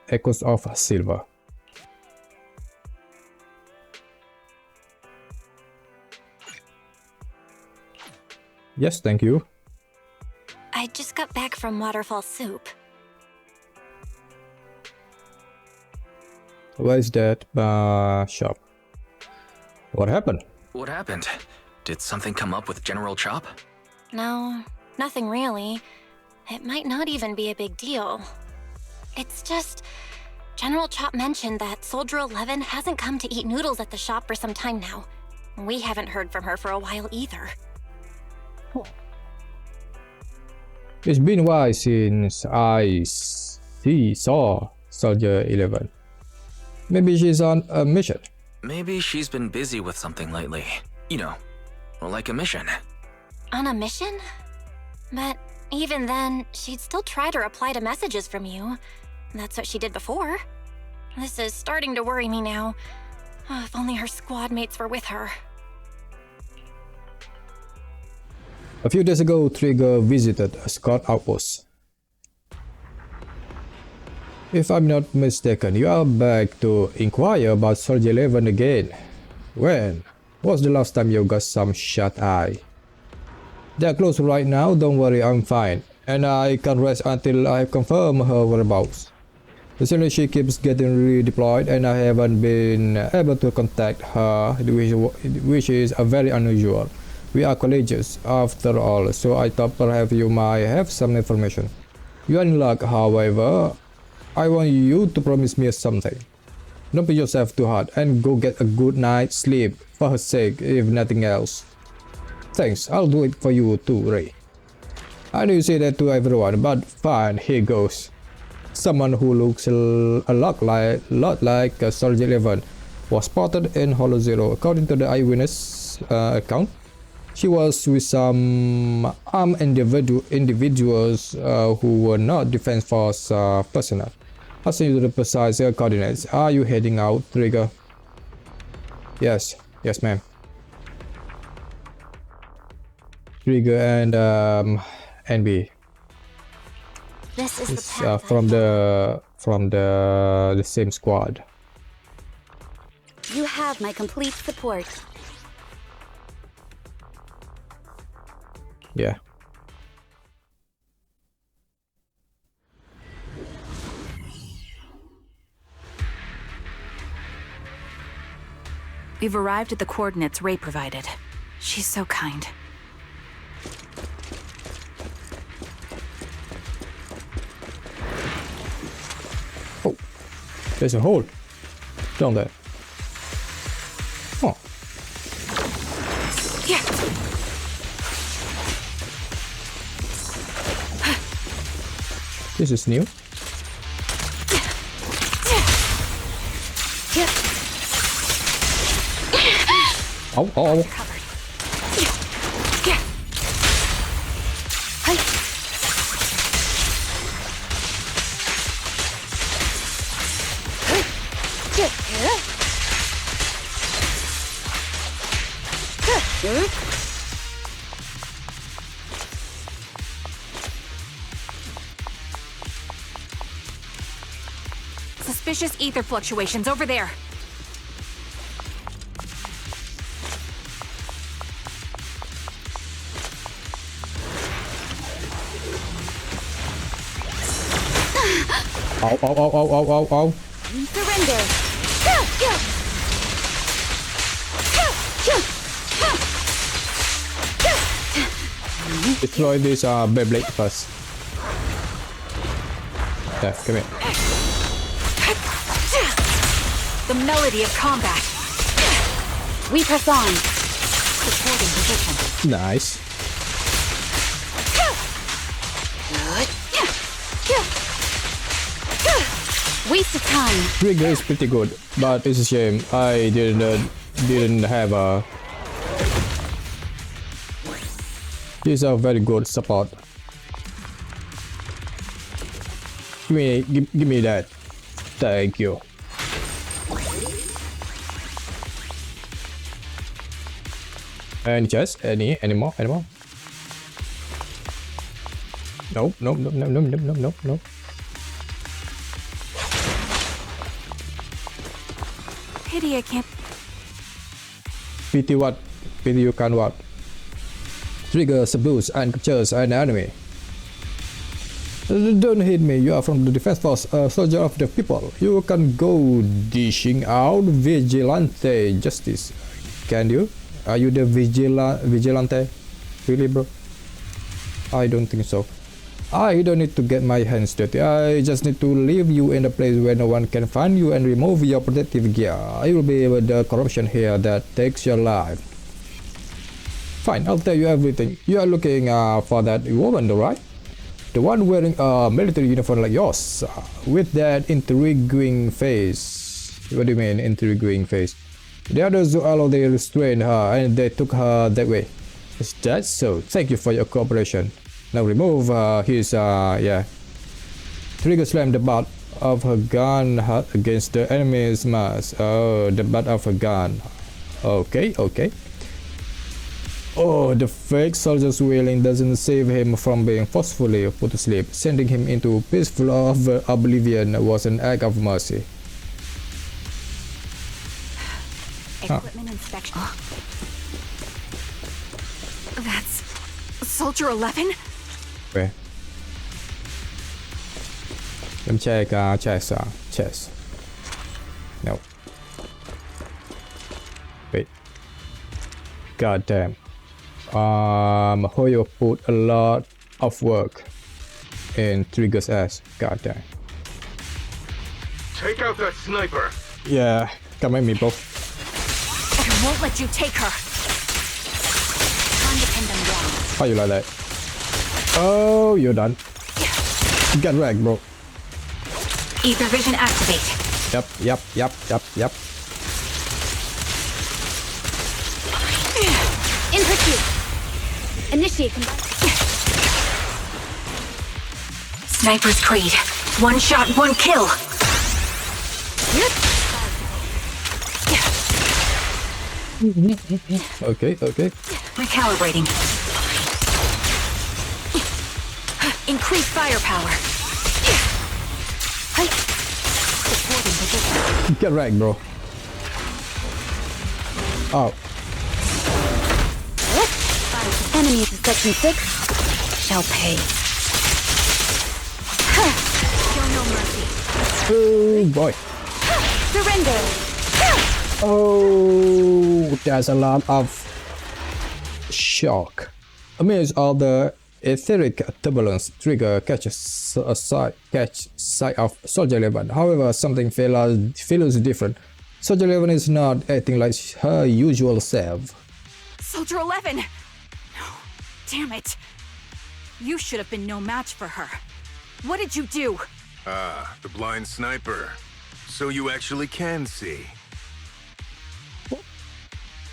echoes of silver. Yes, thank you. I just got back from Waterfall Soup. Where is that shop? What happened? What happened? Did something come up with General Chop? No, nothing really. It might not even be a big deal. It's just... General Chop mentioned that Soldier 11 hasn't come to eat noodles at the shop for some time now. We haven't heard from her for a while either. It's been a while since I saw Soldier 11. Maybe she's on a mission. Maybe she's been busy with something lately. You know, like a mission. On a mission? But even then, she'd still try to reply to messages from you. That's what she did before. This is starting to worry me now. Oh, if only her squad mates were with her. A few days ago, Trigger visited a scout outpost. If I'm not mistaken, you are back to inquire about Soldier 11 again. When was the last time you got some shut-eye? They're close right now, don't worry, I'm fine. And I can't rest until I confirm her whereabouts. Recently she keeps getting redeployed and I haven't been able to contact her, which is very unusual. We are colleagues after all, so I thought perhaps you might have some information. You are in luck, however. I want you to promise me something. Don't put yourself too hard and go get a good night's sleep for her sake, if nothing else. Thanks, I'll do it for you too, Ray. I know you say that to everyone, but fine, here goes. Someone who looks a lot like Soldier 11 was spotted in Hollow Zero. According to the eyewitness account, she was with some armed individuals who were not Defense Force personnel. I'll send you the precise coordinates. Are you heading out, Trigger? Yes, ma'am. Trigger and Anby. This is It's the path from the same squad. You have my complete support. Yeah. We've arrived at the coordinates Ray provided. She's so kind. Oh, there's a hole down there. Oh. Yeah. This is new. Oh, oh, oh. Suspicious ether fluctuations over there. Ow, ow, ow, ow, ow, ow, ow. Surrender. Destroy this Beyblade first. Yeah, come here. The melody of combat. We press on. Supporting position. Nice. Waste of time. Trigger is pretty good, but it's a shame I didn't have a. He's a very good support. Give me that. Thank you. And just any more? Nope. Pity I can't. Pity what? Pity you can what? Trigger, subdues, and captures an enemy. Don't hit me, you are from the defense force, a soldier of the people. You can go dishing out vigilante justice. Can you? Are you the vigilante? Really, bro? I don't think so. I don't need to get my hands dirty. I just need to leave you in a place where no one can find you and remove your protective gear. I will be the corruption here that takes your life. Fine, I'll tell you everything. You are looking for that woman, right? The one wearing a military uniform like yours, with that intriguing face. What do you mean, intriguing face? The others all they restrained her and they took her that way. Is that so? Thank you for your cooperation. Now remove his yeah. Trigger slammed the butt of her gun against the enemy's mask. Oh, the butt of her gun. Okay, okay. Oh, the fake soldier's wailing doesn't save him from being forcefully put to sleep. Sending him into peaceful oblivion was an act of mercy. Equipment inspection. That's Soldier 11? Okay. Let me check chest. No. Wait. God damn. Hoyo put a lot of work in Trigger's ass. God damn. Take out that sniper. Yeah, come at me, bro. I won't let you take her. Time to pin them down. How you like that? Oh, you're done. Get wrecked, bro. Ether vision activate. Yep. In pursuit. Initiate combine. Sniper's Creed. One shot, one kill. Okay. Recalibrating. Increase firepower. Supporting position. Get wrecked, bro. Oh. Enemies of Section 6 shall pay. Show no mercy. Oh boy. Surrender. Oh, there's a lot of shock. Amidst all the etheric turbulence, Trigger catches sight of Soldier 11. However, something feels different. Soldier 11 is not acting like her usual self. Soldier 11! No, damn it. You should have been no match for her. What did you do? Ah, the blind sniper. So you actually can see.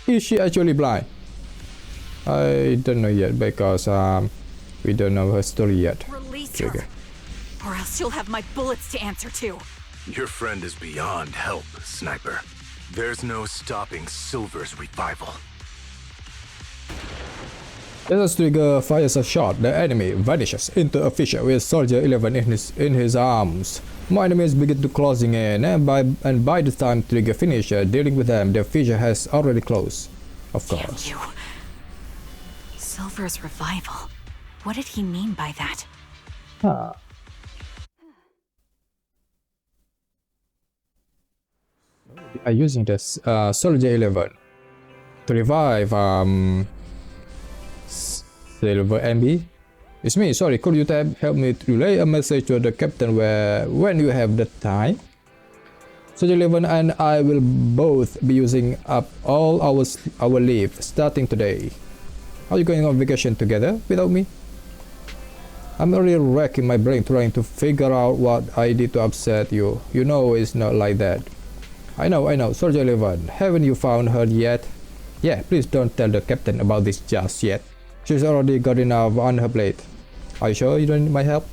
Is she actually blind? I don't know yet because we don't know her story yet. Release Trigger. her, or else you'll have my bullets to answer to. Your friend is beyond help, Sniper. There's no stopping Silver's revival. As Trigger fires a shot, the enemy vanishes into a fissure with Soldier 11 in his arms. More enemies begin to closing in, and by the time Trigger finishes dealing with them, the fissure has already closed. Of Damn course. you. Silver's revival. What did he mean by that? Are using this Soldier 11 to revive Silver Anby. It's me, sorry, could you help me to relay a message to the captain when you have the time? Soldier 11 and I will both be using up all our leave starting today. Are you going on vacation together without me? I'm really racking my brain trying to figure out what I did to upset you. You know it's not like that. I know, Soldier 11, haven't you found her yet? Yeah, please don't tell the captain about this just yet. She's already got enough on her plate. Are you sure you don't need my help?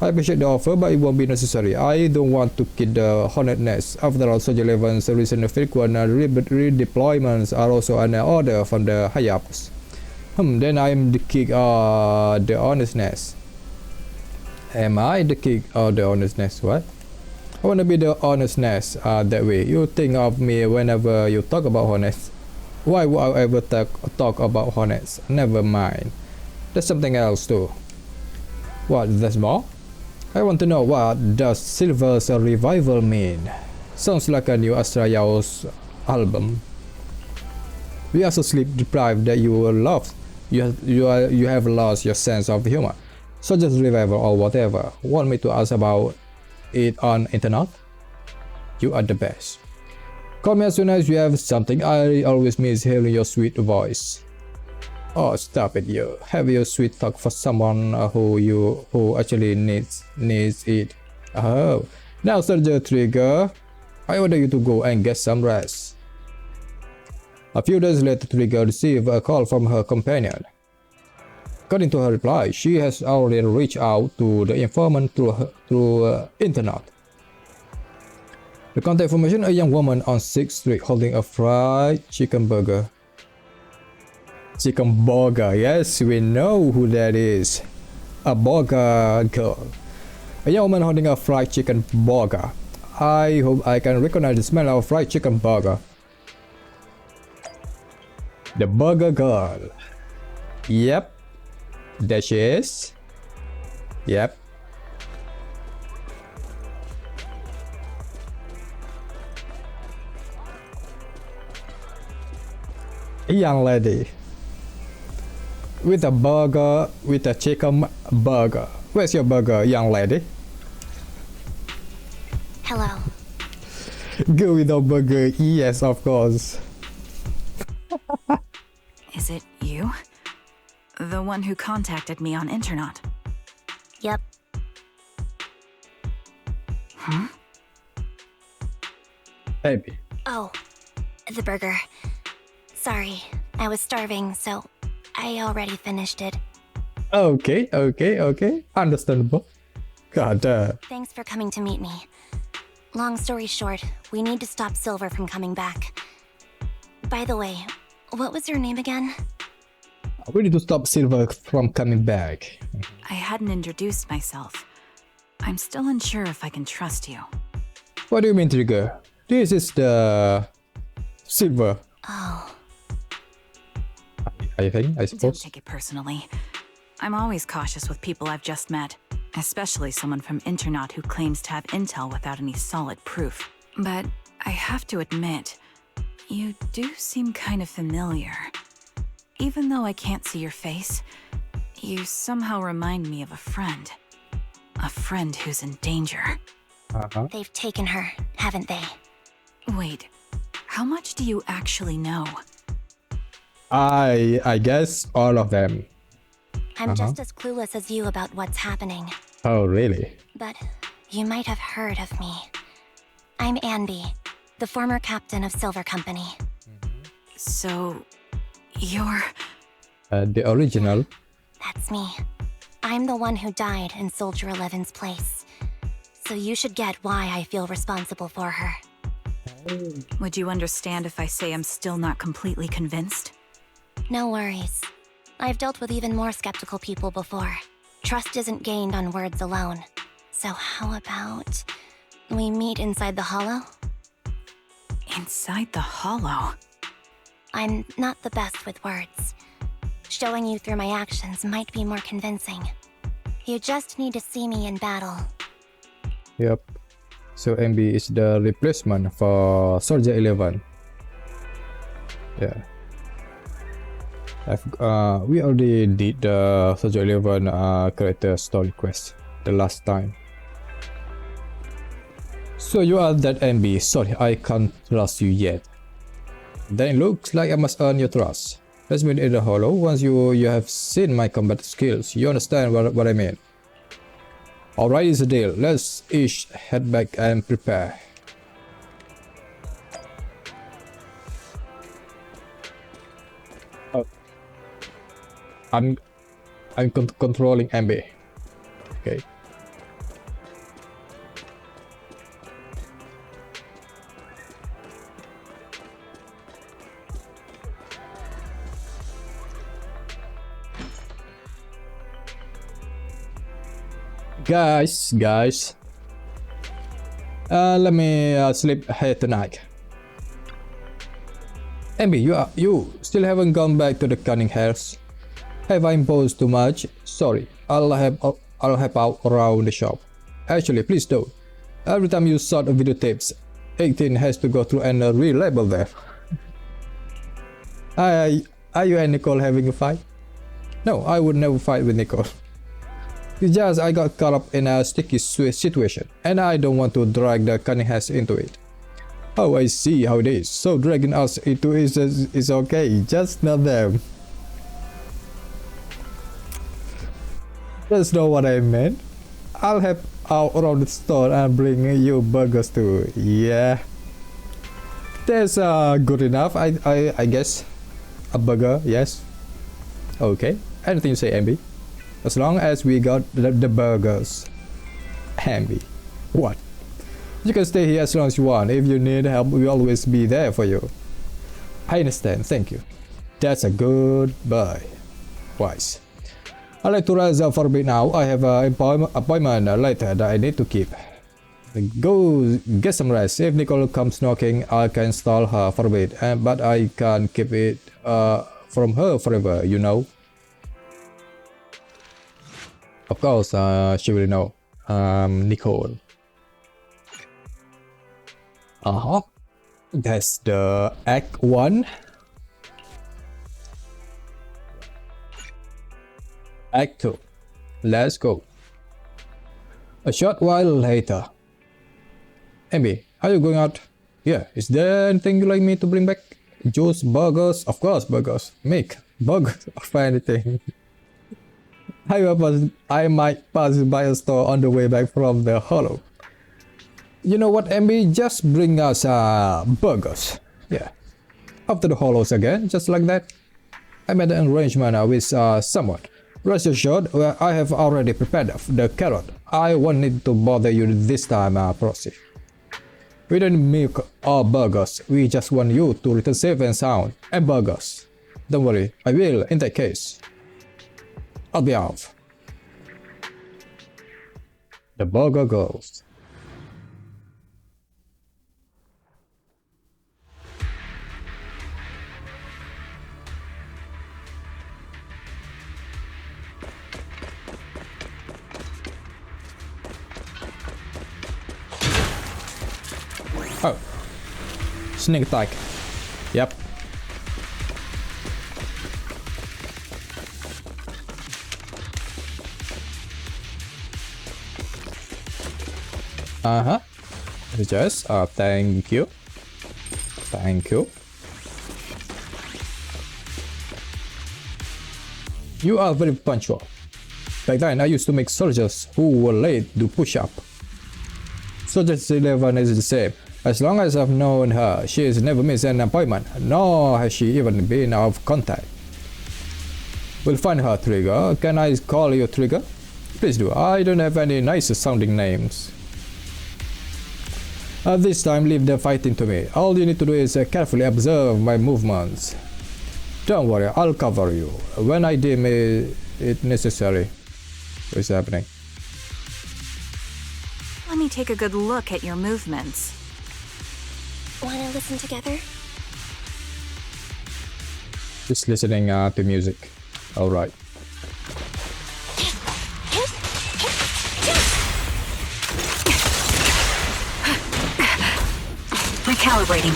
I appreciate the offer, but it won't be necessary. I don't want to kill the hornet nest. After all, Soldier 11's recent frequent redeployments are also an order from the high-ups. Then I'm the king of the honest nest. Am I the king of the honest nest? What? I wanna be the honestness that way. You think of me whenever you talk about honest. Why would I ever talk about honest? Never mind. There's something else too. What, there's more? I want to know, what does Silver's revival mean? Sounds like a new Astrayao's album. We are so sleep deprived that you were lost. You have lost your sense of humor. So just revival or whatever. Want me to ask about it on internet? You are the best. Call me as soon as you have something. I always miss hearing your sweet voice. Oh, stop it, you. Have your sweet talk for someone who actually needs it. Oh, now Surgery Trigger. I order you to go and get some rest. A few days later, Trigger received a call from her companion. According to her reply, she has already reached out to the informant through internet. The contact information: a young woman on 6th Street holding a fried chicken burger. Chicken burger, yes, we know who that is. A burger girl. A young woman holding a fried chicken burger. I hope I can recognize the smell of fried chicken burger. The burger girl. Yep. There she is. Yep. A young lady. With a burger, with a chicken burger. Where's your burger, young lady? Hello. Go with a burger, yes, of course. Is it you? The one who contacted me on internet? Yep. Anby. Oh, the burger. Sorry, I was starving, so I already finished it. Okay. Understandable. God. Thanks for coming to meet me. Long story short, we need to stop Silver from coming back. By the way, what was your name again? We need to stop Silver from coming back. I hadn't introduced myself. I'm still unsure if I can trust you. What do you mean, Trigger? This is the Silver. Oh. I think, I Don't suppose. take it personally. I'm always cautious with people I've just met, especially someone from internet who claims to have intel without any solid proof. But I have to admit, you do seem kind of familiar. Even though I can't see your face, you somehow remind me of a friend. A friend who's in danger. They've taken her, haven't they? Wait, how much do you actually know? I guess all of them. I'm just as clueless as you about what's happening. Oh, really? But you might have heard of me. I'm Anby, the former captain of Silver Company. So, you're... The original. That's me. I'm the one who died in Soldier 11's place. So you should get why I feel responsible for her. Would you understand if I say I'm still not completely convinced? No worries. I've dealt with even more skeptical people before. Trust isn't gained on words alone. So how about we meet inside the hollow? Inside the hollow? I'm not the best with words. Showing you through my actions might be more convincing. You just need to see me in battle. Yep. So Anby is the replacement for Soldier 11. Yeah. We already did the Soldier 11 character story quest the last time. So you are that Anby. Sorry, I can't trust you yet. Then it looks like I must earn your trust. Let's meet in the hollow. Once you have seen my combat skills, you understand what I mean. Alright, it's a deal. Let's each head back and prepare. Oh. I'm controlling Anby. Okay. Guys, Let me sleep here tonight. Anby, you still haven't gone back to the cunning hairs. Have I imposed too much? Sorry, I'll help out around the shop. Actually, please don't. Every time you sort of videotapes, 18 has to go through and relabel there. Are you and Nicole having a fight? No, I would never fight with Nicole. It's just I got caught up in a sticky situation, and I don't want to drag the cunning hairs into it. Oh, I see how it is. So dragging us into it is okay, just not them. That's not what I meant. I'll help out around the store and bring you burgers too. Yeah, that's good enough. I guess a burger. Yes. Okay. Anything you say, Anby. As long as we got the burgers. Anby. What? You can stay here as long as you want. If you need help, we'll always be there for you. I understand. Thank you. That's a good boy. Wise. I'd like to rise up for a bit now. I have an appointment later that I need to keep. Go get some rest. If Nicole comes knocking, I can stall her for a bit, but I can't keep it from her forever, you know. Of course, she will know. Nicole. That's the Act 1. Act 2. Let's go. A short while later. Anby, are you going out? Yeah, is there anything you'd like me to bring back? Juice, burgers? Of course, burgers. Make burgers of anything. I might pass by a store on the way back from the hollow. You know what, Anby? Just bring us burgers. Yeah. After the hollows again, just like that. I made an arrangement with someone. Rest assured, I have already prepared the carrot. I won't need to bother you this time, Proxy. We don't make our burgers. We just want you to return safe and sound. And burgers. Don't worry, I will in that case. I'll be off. The burger goes. Oh. Sneak attack. Yep. Just thank you. Thank you. You are very punctual. Back then I used to make soldiers who were late do push-up. Soldiers 11 is the same. As long as I've known her, she has never missed an appointment, nor has she even been out of contact. We'll find her, Trigger. Can I call you Trigger? Please do. I don't have any nicer sounding names. This time, leave the fighting to me. All you need to do is carefully observe my movements. Don't worry, I'll cover you when I deem it necessary. What's happening? Let me take a good look at your movements. Wanna listen together? Just listening to music. Alright. Recalibrating.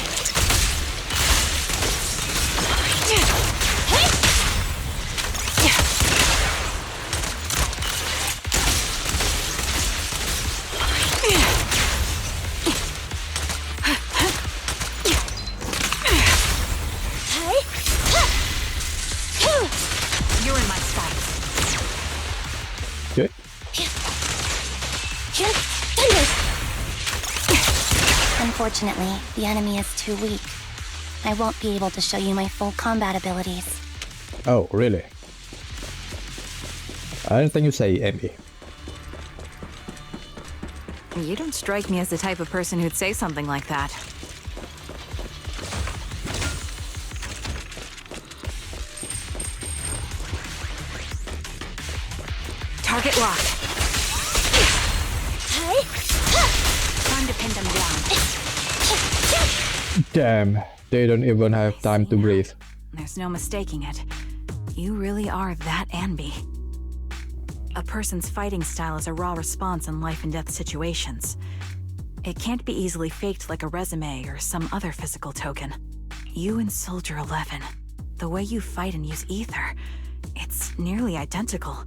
You're in my sights. Okay. Unfortunately, the enemy is too weak. I won't be able to show you my full combat abilities. Oh, really? Anything you say, Anby. You don't strike me as the type of person who'd say something like that. Target locked. Time to pin them Damn, they don't even have time to breathe. There's no mistaking it. You really are that Anby. A person's fighting style is a raw response in life and death situations. It can't be easily faked like a resume or some other physical token. You and Soldier 11, the way you fight and use ether, it's nearly identical.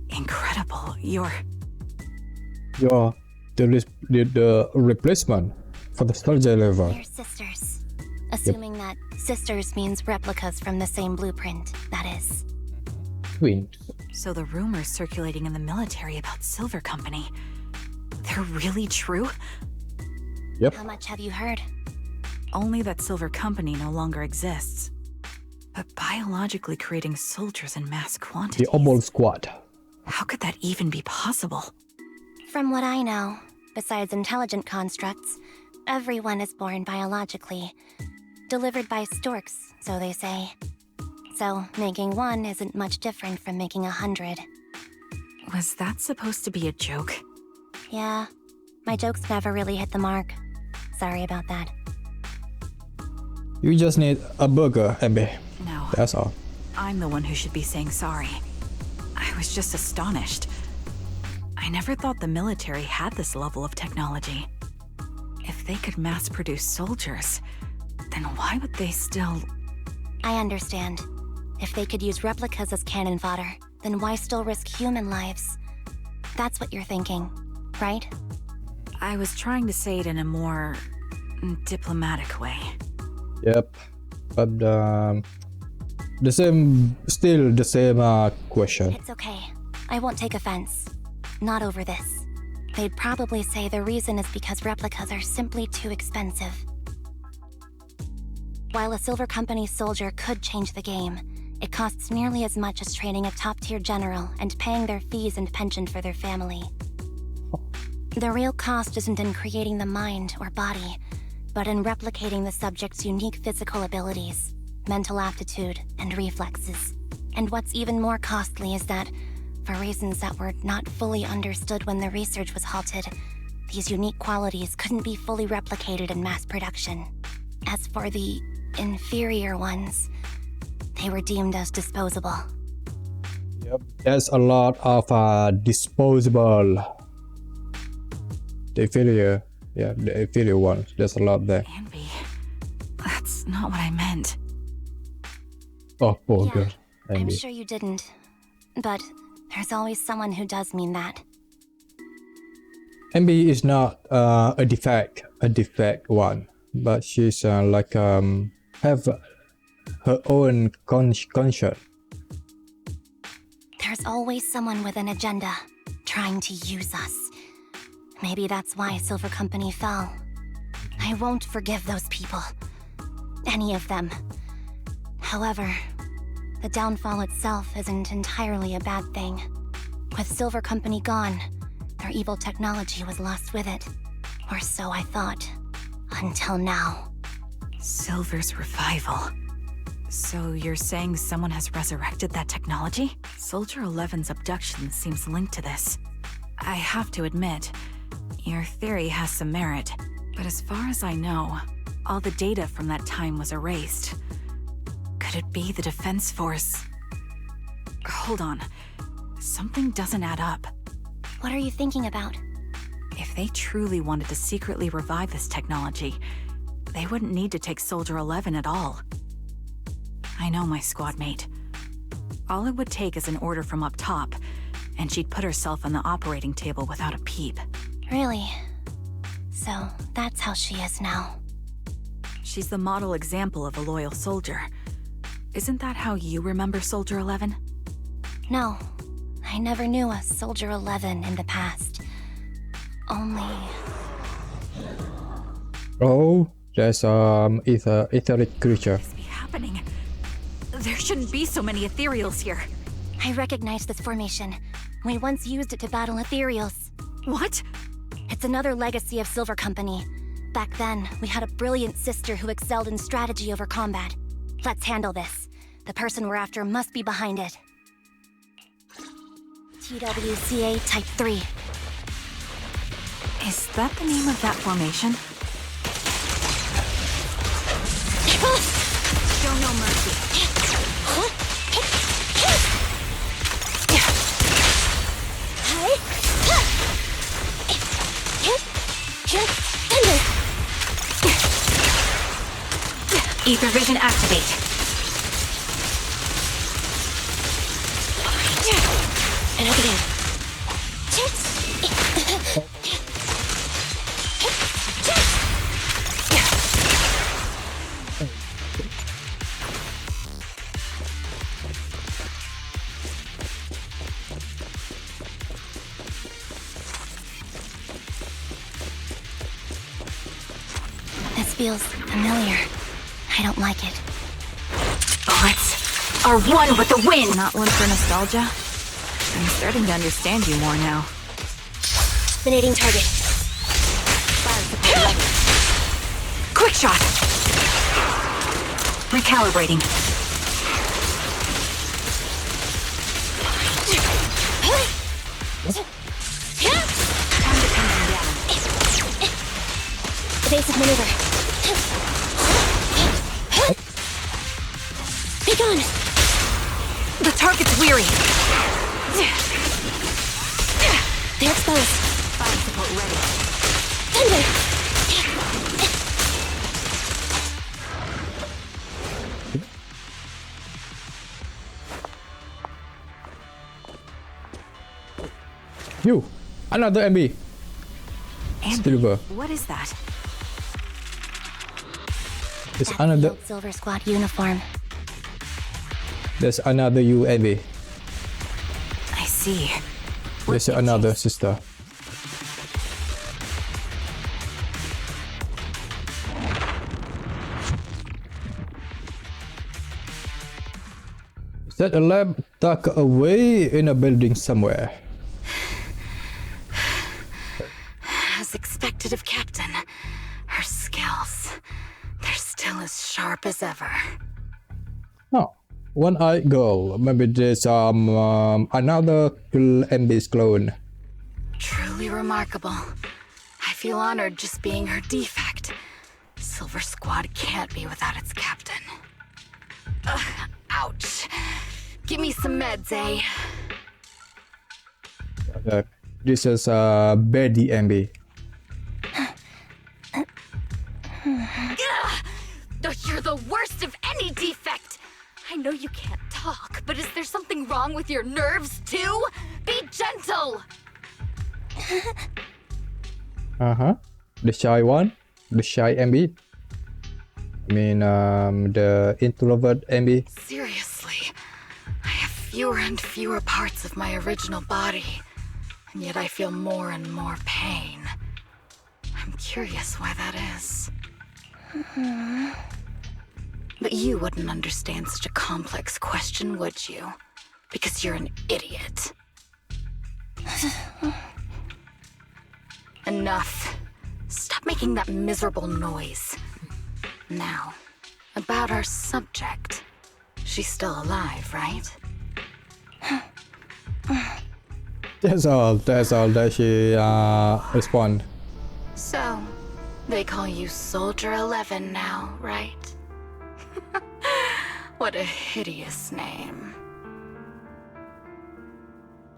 Incredible. You're the replacement for the Soldier level. We're sisters. Assuming that sisters means replicas from the same blueprint, that is. Twins. So the rumors circulating in the military about Silver Company, they're really true? Yep. How much have you heard? Only that Silver Company no longer exists. But biologically creating soldiers in mass quantities. The Obol Squad. How could that even be possible? From what I know, besides intelligent constructs, everyone is born biologically. Delivered by storks, so they say. So, making one isn't much different from making 100. Was that supposed to be a joke? Yeah, my jokes never really hit the mark. Sorry about that. You just need a burger, Anby. No, That's all. I'm the one who should be saying sorry. I was just astonished. I never thought the military had this level of technology. If they could mass produce soldiers, then why would they still... I understand. If they could use replicas as cannon fodder, then why still risk human lives? That's what you're thinking, right? I was trying to say it in a more diplomatic way. Yep. But still the same question. It's okay. I won't take offense. Not over this. They'd probably say the reason is because replicas are simply too expensive. While a Silver Company soldier could change the game, it costs nearly as much as training a top-tier general and paying their fees and pension for their family. The real cost isn't in creating the mind or body, but in replicating the subject's unique physical abilities, mental aptitude, and reflexes. And what's even more costly is that, for reasons that were not fully understood when the research was halted, these unique qualities couldn't be fully replicated in mass production. As for the inferior ones, they were deemed as disposable. Yep. There's a lot of disposable. The inferior. Yeah, the inferior ones. There's a lot there. Anby, that's not what I meant. Oh, poor Yeah, girl. I'm Anby. sure you didn't. But there's always someone who does mean that. Anby is not a defect one, but she's have her own conscience. There's always someone with an agenda, trying to use us. Maybe that's why Silver Company fell. I won't forgive those people. Any of them. However, the downfall itself isn't entirely a bad thing. With Silver Company gone, their evil technology was lost with it. Or so I thought. Until now. Silver's revival. So you're saying someone has resurrected that technology? Soldier 11's abduction seems linked to this. I have to admit, your theory has some merit. But as far as I know, all the data from that time was erased. Could it be the Defense Force? Hold on. Something doesn't add up. What are you thinking about? If they truly wanted to secretly revive this technology, they wouldn't need to take Soldier 11 at all. I know my squad mate. All it would take is an order from up top, and she'd put herself on the operating table without a peep. Really? So, that's how she is now. She's the model example of a loyal soldier. Isn't that how you remember Soldier 11? No, I never knew a Soldier 11 in the past. Only... Oh, there's etheric creature. What's happening? There shouldn't be so many ethereals here. I recognize this formation. We once used it to battle ethereals. What? It's another legacy of Silver Company. Back then, we had a brilliant sister who excelled in strategy over combat. Let's handle this. The person we're after must be behind it. TWCA Type 3. Is that the name of that formation? Show no mercy. Ether vision activate. And up again. This feels familiar. I don't like it. Bullets are one with the wind. Not one for nostalgia? I'm starting to understand you more now. Eliminating target. Quick shot. Recalibrating. Evasive maneuver. Be gone. The target's weary. They're exposed. Fire support ready. Thunder. You, another Anby. Silver. What is that? There's That's another. the old Silver Squad uniform. There's another you, Anby. I see. There's another sister. Is that a lab tucked away in a building somewhere? As expected of Captain, her skills, they're still as sharp as ever. Oh, one-eyed girl. Maybe there's another Anby's clone. Truly remarkable. I feel honored just being her defect. Silver Squad can't be without its captain. Ugh, ouch. Give me some meds, eh? This is Betty Anby. You're the worst of any defect. I know you can't talk, but is there something wrong with your nerves too? Be gentle. The shy one, the shy Anby. I mean, the introvert Anby. Seriously, I have fewer and fewer parts of my original body, and yet I feel more and more pain. I'm curious why that is. But you wouldn't understand such a complex question, would you? Because you're an idiot. Enough. Stop making that miserable noise. Now, about our subject. She's still alive, right? That's all that she respond. So, they call you Soldier 11 now, right? What a hideous name.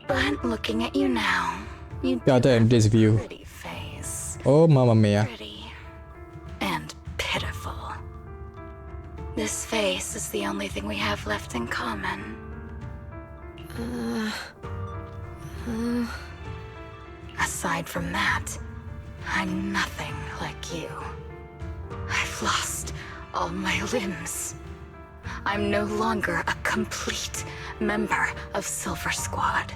But looking at you now, you do Goddamn, have this a view. pretty face. Oh, mamma mia. Pretty and pitiful. This face is the only thing we have left in common. Aside from that, I'm nothing like you. I've lost all my limbs. I'm no longer a complete member of Silver Squad.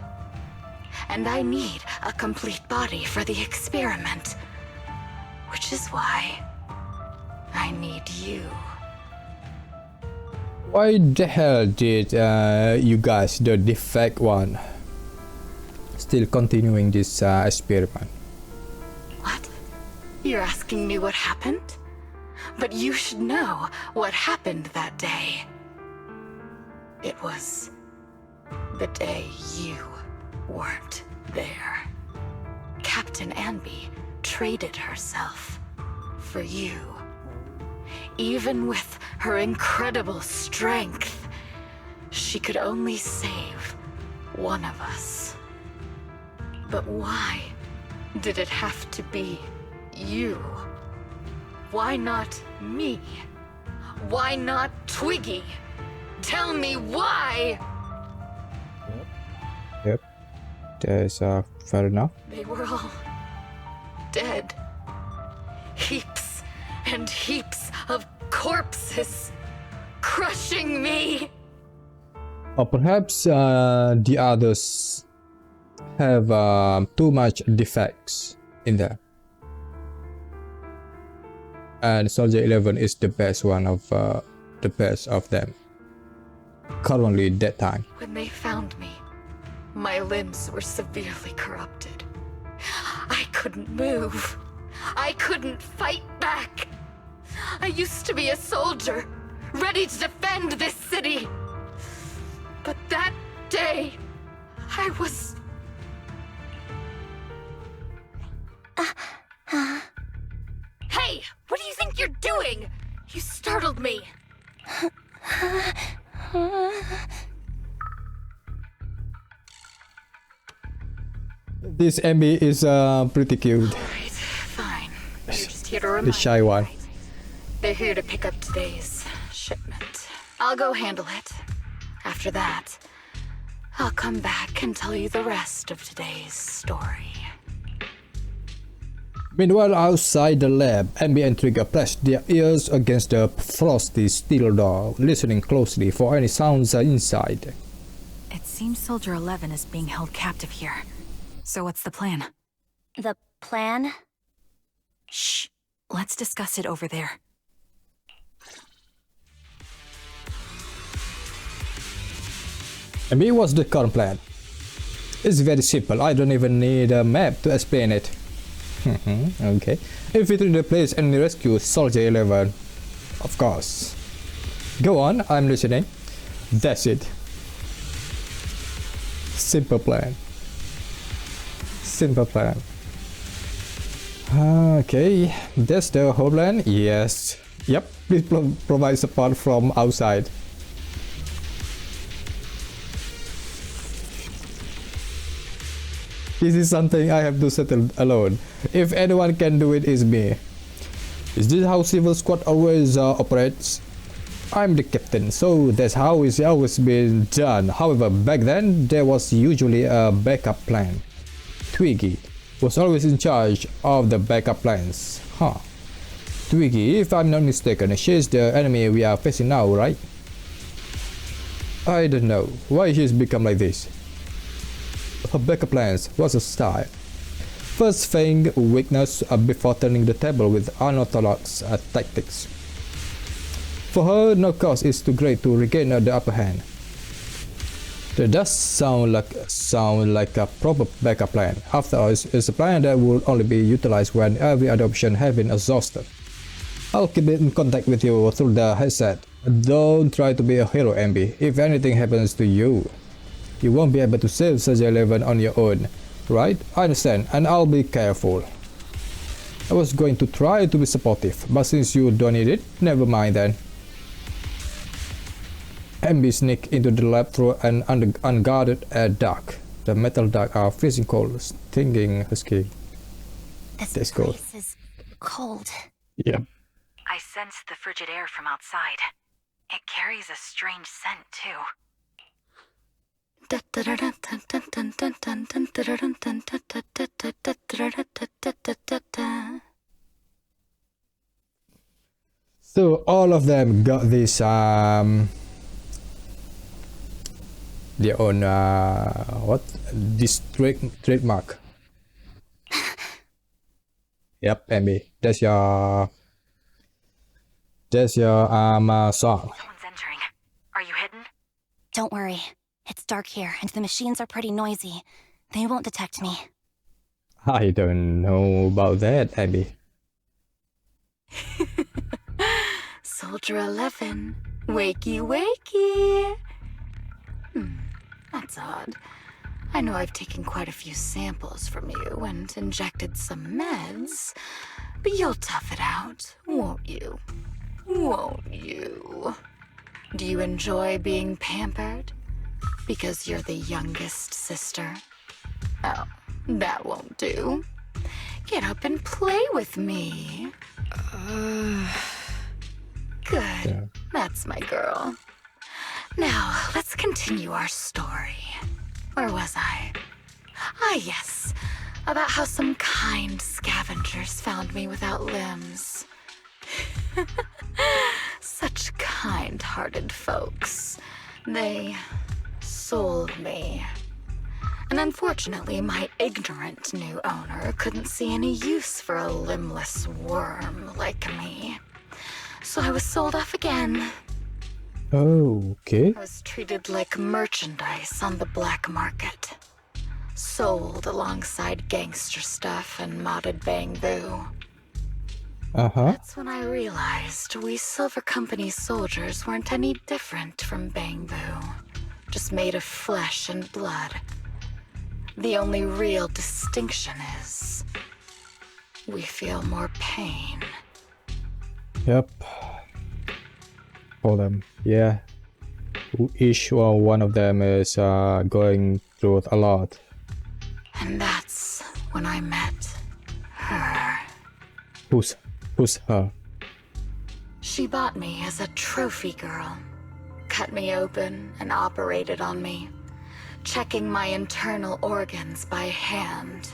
And I need a complete body for the experiment. Which is why I need you. Why the hell did you guys, the defect one, still continuing this experiment? What? You're asking me what happened? But you should know what happened that day. It was the day you weren't there. Captain Anby traded herself for you. Even with her incredible strength, she could only save one of us. But why did it have to be you? Why not me? Why not Twiggy? Tell me why! Yep. That's fair enough. They were all dead. Heaps and heaps of corpses crushing me. Or perhaps the others have too much defects in there. And Soldier 11 is the best one of the best of them. Currently that time. When they found me, my limbs were severely corrupted. I couldn't move. I couldn't fight back. I used to be a soldier, ready to defend this city. But that day, I was... Hey, what do you think you're doing? You startled me. This Anby is pretty cute. Alright, fine. You're just here to remind The shy one. me. They're here to pick up today's shipment. I'll go handle it. After that, I'll come back and tell you the rest of today's story. Meanwhile, outside the lab, Anby and Trigger press their ears against the frosty steel door, listening closely for any sounds inside. It seems Soldier 11 is being held captive here. So what's the plan? The plan? Shh. Let's discuss it over there. Anby, what's the current plan? It's very simple. I don't even need a map to explain it. Okay. Infiltrate the place and rescue Soldier 11. Of course. Go on, I'm listening. That's it. Simple plan. Simple plan. Okay, that's the whole plan. Yes. Yep, please provide support from outside. This is something I have to settle alone. If anyone can do it, it's me. Is this how Civil Squad always operates? I'm the captain, so that's how it's always been done. However, back then, there was usually a backup plan. Twiggy was always in charge of the backup plans. Twiggy, if I'm not mistaken, she's the enemy we are facing now, right? I don't know why she's become like this. Her backup plans was a style. First feign weakness before turning the table with unorthodox tactics. For her, no cost is too great to regain the upper hand. That does sound like a proper backup plan. After all, it's a plan that will only be utilized when every other option has been exhausted. I'll keep in contact with you through the headset. Don't try to be a hero, Anby. If anything happens to you, you won't be able to save Soldier 11 on your own, right? I understand, and I'll be careful. I was going to try to be supportive, but since you don't need it, never mind then. Anby sneaked into the lab through an unguarded duct. The metal ducts are freezing cold, stinging her skin. This place is cold. Yep. I sensed the frigid air from outside. It carries a strange scent, too. So all of them got this their own this trademark. Yep, Anby, that's your song. Someone's entering. Are you hidden? Don't worry. It's dark here, and the machines are pretty noisy. They won't detect me. I don't know about that, Anby. Soldier 11, wakey wakey. That's odd. I know I've taken quite a few samples from you and injected some meds, but you'll tough it out, won't you? Won't you? Do you enjoy being pampered? Because you're the youngest sister? Oh, that won't do. Get up and play with me. Good. Yeah. That's my girl. Now, let's continue our story. Where was I? Ah, yes. About how some kind scavengers found me without limbs. Such kind-hearted folks. They sold me. And unfortunately, my ignorant new owner couldn't see any use for a limbless worm like me. So I was sold off again. Oh, okay. I was treated like merchandise on the black market. Sold alongside gangster stuff and modded bamboo. Uh-huh. That's when I realized we Silver Company soldiers weren't any different from bamboo. Just made of flesh and blood. The only real distinction is we feel more pain. Yep. For them, yeah. Each one of them is going through a lot. And that's when I met her. Who's her? She bought me as a trophy girl. Cut me open and operated on me, checking my internal organs by hand.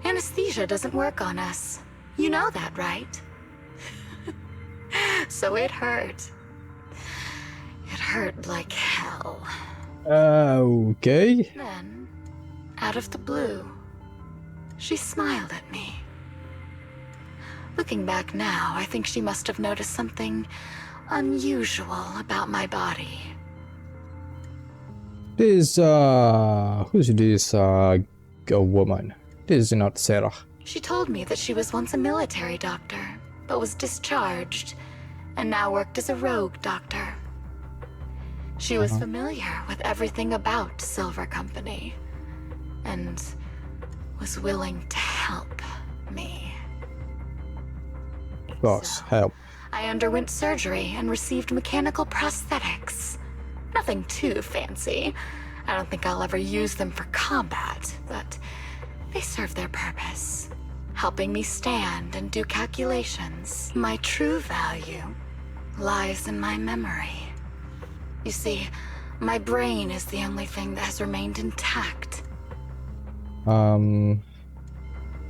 Anesthesia doesn't work on us. You know that, right? So it hurt. It hurt like hell. Okay. Then, out of the blue, she smiled at me. Looking back now, I think she must have noticed something unusual about my body. This who's this a woman? This is not Sarah. She told me that she was once a military doctor, but was discharged, and now worked as a rogue doctor. She was familiar with everything about Silver Company, and was willing to help me. Of course, help. I underwent surgery and received mechanical prosthetics. Nothing too fancy. I don't think I'll ever use them for combat, but they serve their purpose, helping me stand and do calculations. My true value lies in my memory. You see, my brain is the only thing that has remained intact. And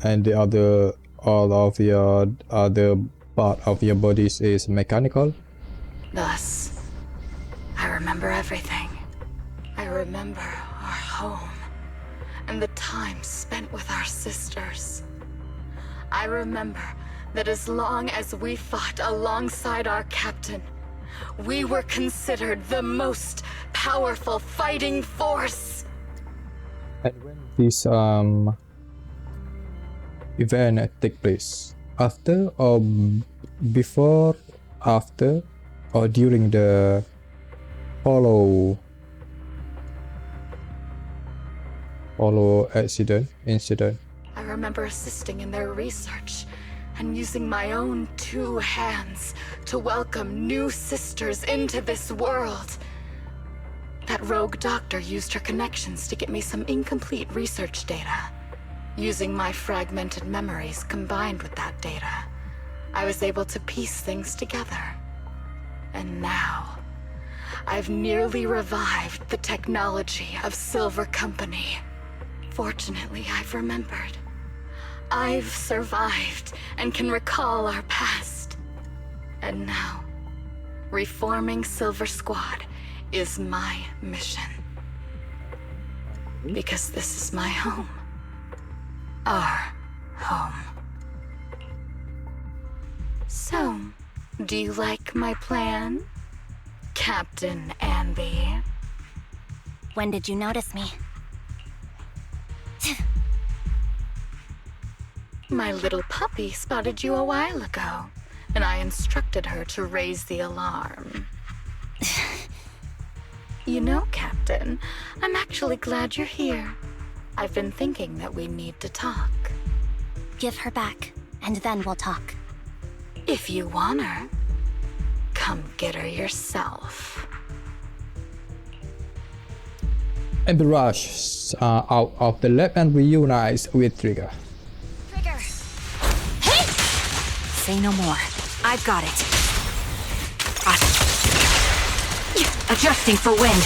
the other, all of your other part of your bodies is mechanical. Thus, I remember everything. I remember our home and the time spent with our sisters. I remember that as long as we fought alongside our captain, we were considered the most powerful fighting force. And when this event take place, after or before, after, or during the follow incident? I remember assisting in their research and using my own 2 hands to welcome new sisters into this world. That rogue doctor used her connections to get me some incomplete research data. Using my fragmented memories combined with that data, I was able to piece things together. And now, I've nearly revived the technology of Silver Company. Fortunately, I've remembered. I've survived and can recall our past. And now, reforming Silver Squad is my mission. Because this is my home. Our home. So, do you like my plan, Captain Anby? When did you notice me? My little puppy spotted you a while ago, and I instructed her to raise the alarm. You know, Captain, I'm actually glad you're here. I've been thinking that we need to talk. Give her back, and then we'll talk. If you want her. come get her yourself. Anby rushes out of the lab and reunites with Trigger. Trigger. Hey! Say no more. I've got it. Adjusting for wind.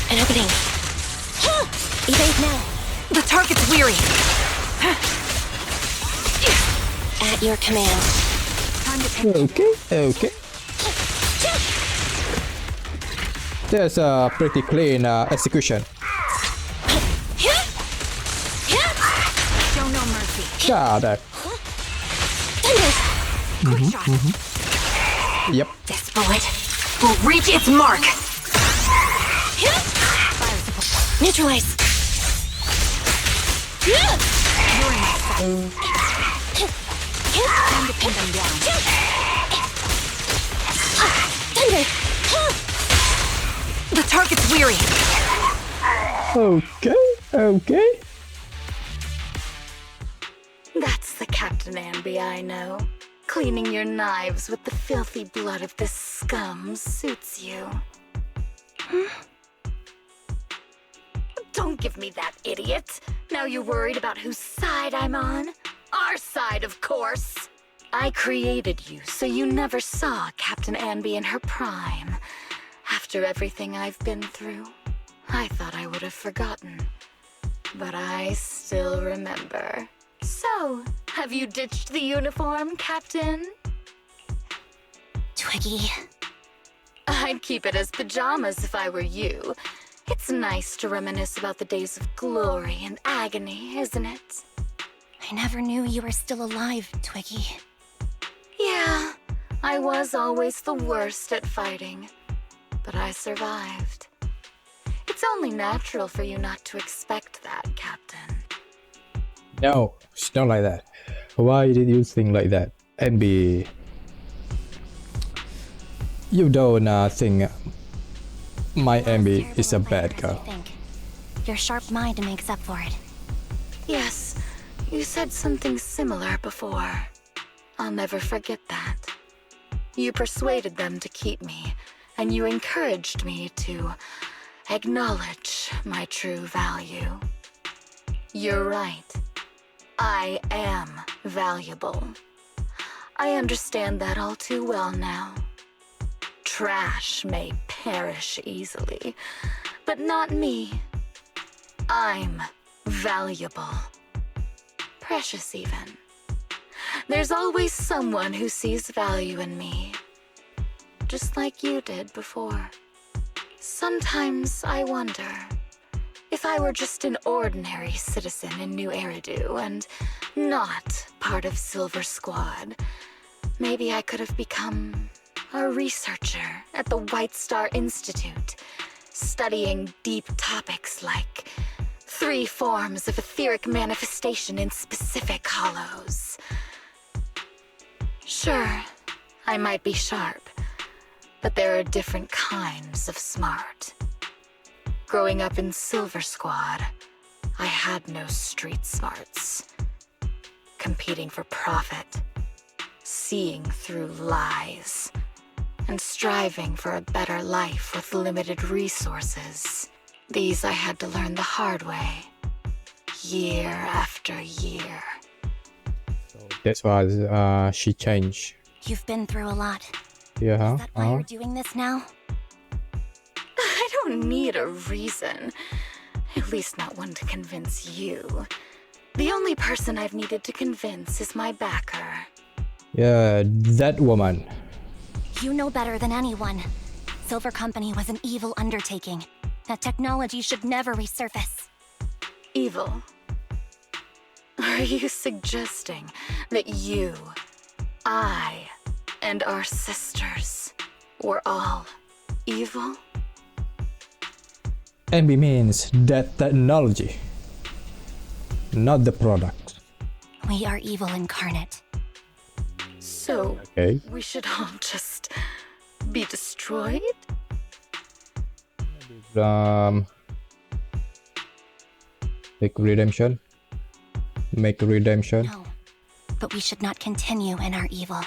An opening. Evade now. The target's weary. At your command. Time to take Okay. There's a pretty clean execution. show no mercy. Got that. Quick shot. Yep. This bullet will reach its mark. Neutralize. Time to pin them down. Thunder. The target's weary. Okay. That's the Captain Anby I know. Cleaning your knives with the filthy blood of this scum suits you. Don't give me that, idiot. Now you're worried about whose side I'm on? Our side, of course. I created you so you never saw Captain Anby in her prime. After everything I've been through, I thought I would have forgotten. But I still remember. So, have you ditched the uniform, Captain? Twiggy. I'd keep it as pajamas if I were you. It's nice to reminisce about the days of glory and agony, isn't it? I never knew you were still alive, Twiggy. Yeah, I was always the worst at fighting. But I survived. It's only natural for you not to expect that, Captain. No, it's not like that. Why did you think like that? Anby, you don't think my Anby is a bad girl. Your sharp mind makes up for it. Yes, you said something similar before. I'll never forget that. You persuaded them to keep me, and you encouraged me to acknowledge my true value. You're right. I am valuable. I understand that all too well now. Trash may perish easily, but not me. I'm valuable. Precious even. There's always someone who sees value in me, just like you did before. Sometimes I wonder, if I were just an ordinary citizen in New Eridu and not part of Silver Squad, maybe I could have become a researcher at the White Star Institute, studying deep topics like 3 forms of etheric manifestation in specific hollows. Sure, I might be sharp, but there are different kinds of smart. Growing up in Silver Squad, I had no street smarts. Competing for profit, seeing through lies, and striving for a better life with limited resources. These I had to learn the hard way, year after year. That's why she changed. You've been through a lot. Yeah. Is that why you're doing this now? I don't need a reason. At least not one to convince you. The only person I've needed to convince is my backer. Yeah, that woman. You know better than anyone. Silver Company was an evil undertaking. That technology should never resurface. Evil? Are you suggesting that you, I, and our sisters were all evil? Anby means that technology, not the product. We are evil incarnate. So, Okay. we should all just be destroyed? Like redemption. make redemption. No, but we should not continue in our evil.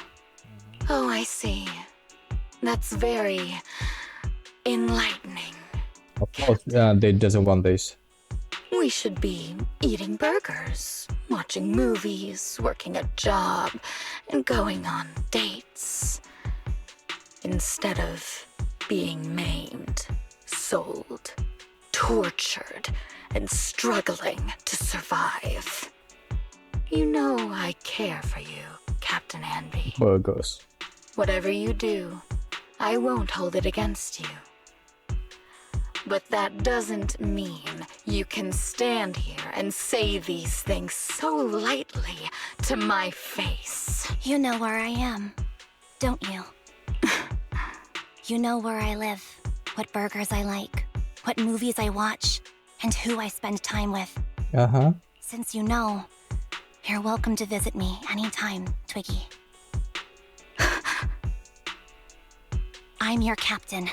Oh, I see. That's very enlightening. Of course, they doesn't want this. We should be eating burgers, watching movies, working a job, and going on dates. Instead of being maimed, sold, tortured, and struggling to survive. You know I care for you, Captain Anby. Burgers. Whatever you do, I won't hold it against you. But that doesn't mean you can stand here and say these things so lightly to my face. You know where I am, don't you? You know where I live, what burgers I like, what movies I watch, and who I spend time with. Uh-huh. Since you know, you're welcome to visit me anytime, Twiggy. I'm your captain.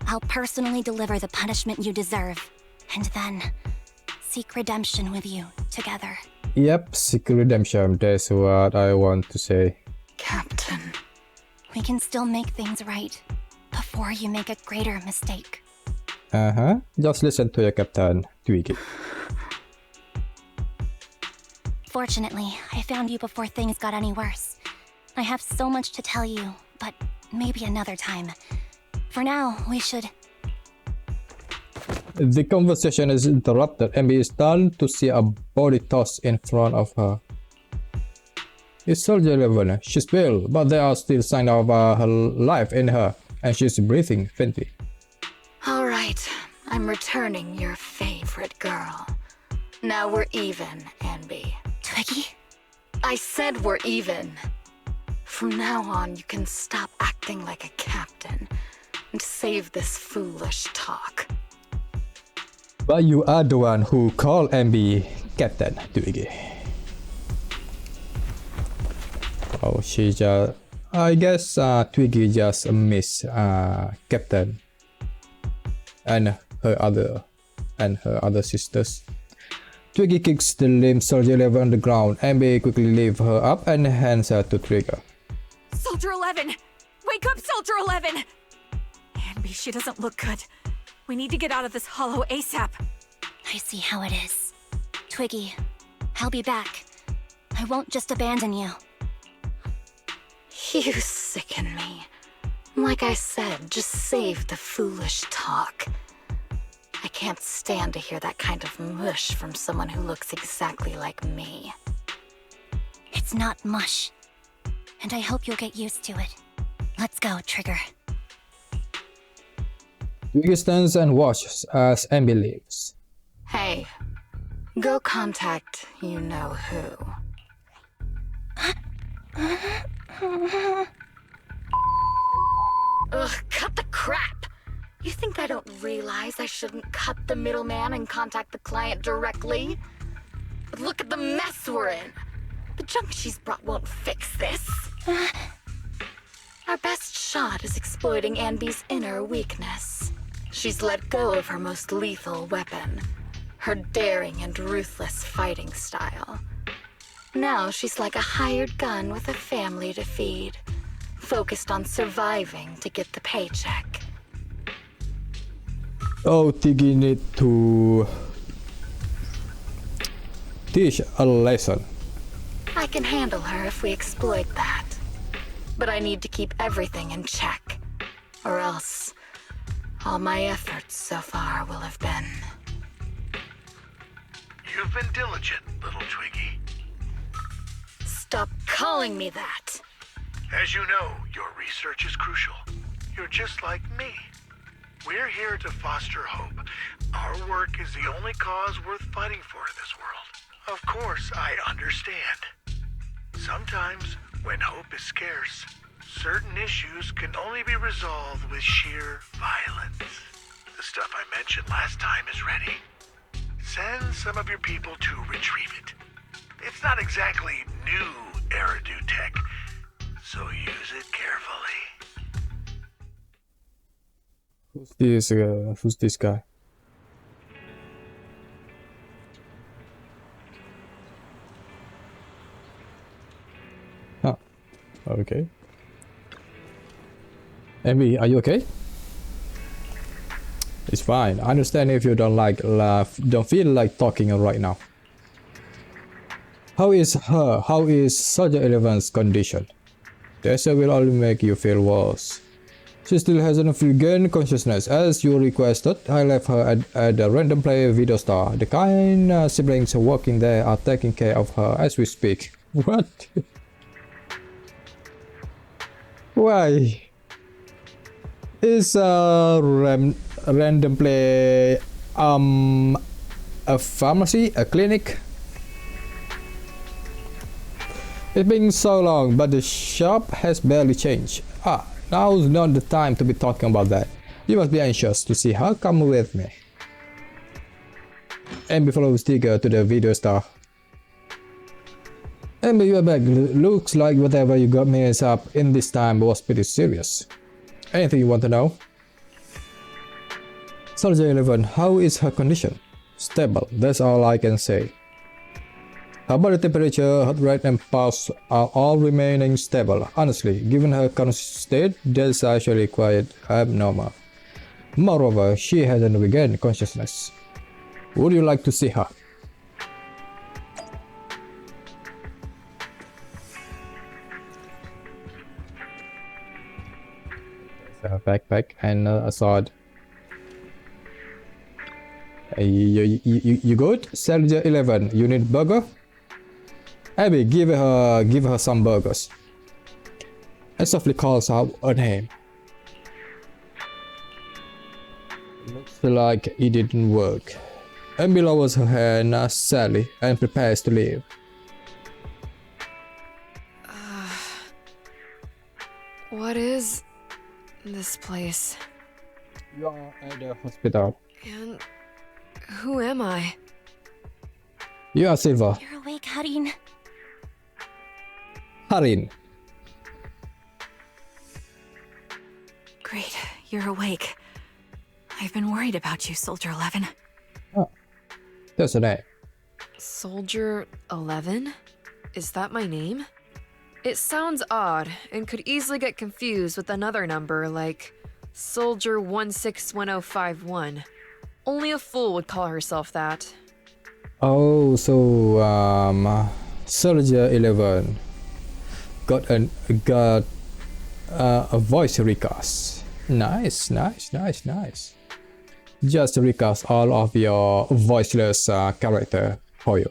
I'll personally deliver the punishment you deserve, and then seek redemption with you together. Yep, seek redemption. That's what I want to say. Captain. We can still make things right before you make a greater mistake. Uh-huh. Just listen to your captain, Twiggy. Fortunately, I found you before things got any worse. I have so much to tell you, but maybe another time. For now, we should... The conversation is interrupted. Anby is stunned to see a body tossed in front of her. It's Soldier 11. She's pale, but there are still signs of her life in her, and she's breathing faintly. All right, I'm returning your favorite girl. Now we're even, Anby. Twiggy? I said we're even. From now on, you can stop acting like a captain and save this foolish talk. But you are the one who called Anby Captain, Twiggy. Oh, she just... I guess Twiggy just missed Captain and her other sisters. Twiggy kicks the limp Soldier 11 on the ground. Anby quickly lifts her up and hands her to Trigger. Soldier 11! Wake up, Soldier 11! Anby, she doesn't look good. We need to get out of this hollow ASAP. I see how it is. Twiggy, I'll be back. I won't just abandon you. You sicken me. Like I said, just save the foolish talk. I can't stand to hear that kind of mush from someone who looks exactly like me. It's not mush. And I hope you'll get used to it. Let's go, Trigger. Twiggy stands and watches as Anby leaves. Hey, go contact you-know-who. Ugh, cut the crap! You think I don't realize I shouldn't cut the middleman and contact the client directly? But look at the mess we're in! The junk she's brought won't fix this. Our best shot is exploiting Anby's inner weakness. She's let go of her most lethal weapon, her daring and ruthless fighting style. Now she's like a hired gun with a family to feed, focused on surviving to get the paycheck. Oh, Twiggy need to teach a lesson. I can handle her if we exploit that. But I need to keep everything in check, or else all my efforts so far will have been... You've been diligent, little Twiggy. Stop calling me that! As you know, your research is crucial. You're just like me. We're here to foster hope. Our work is the only cause worth fighting for in this world. Of course, I understand. Sometimes, when hope is scarce, certain issues can only be resolved with sheer violence. The stuff I mentioned last time is ready. Send some of your people to retrieve it. It's not exactly new Eridu tech, so use it carefully. Who's this guy? Okay. Anby, are you okay? It's fine. I understand if you don't feel like talking right now. How is Soldier 11's condition? This will only make you feel worse. She still hasn't regained consciousness as you requested. I left her at a random play video store. The kind siblings working there are taking care of her as we speak. What? Why? Is a random play a pharmacy, a clinic? It's been so long, but the shop has barely changed. Now's not the time to be talking about that. You must be anxious to see her. Come with me. Anby follows Tigger to the video store. Anby, you are back. Looks like whatever you got mixed up in this time was pretty serious. Anything you want to know? Soldier 11, how is her condition? Stable, that's all I can say. Her body temperature, heart rate and pulse are all remaining stable. Honestly, given her current state, that's actually quite abnormal. Moreover, she hasn't regained consciousness. Would you like to see her? A backpack and a sword. You good? Soldier 11, you need burger? Anby, give her some burgers. And softly calls out a name. Looks like it didn't work. Anby lowers her hand sadly and prepares to leave. What is this place? You are at the hospital. And who am I? You are Silver. You're awake, Harin. Harin. Great, you're awake. I've been worried about you, Soldier 11. Oh, that's a name. Soldier 11? Is that my name? It sounds odd and could easily get confused with another number like Soldier 161051. Only a fool would call herself that. Oh, so Soldier 11 got a voice recast. Nice. Just recast all of your voiceless character for you.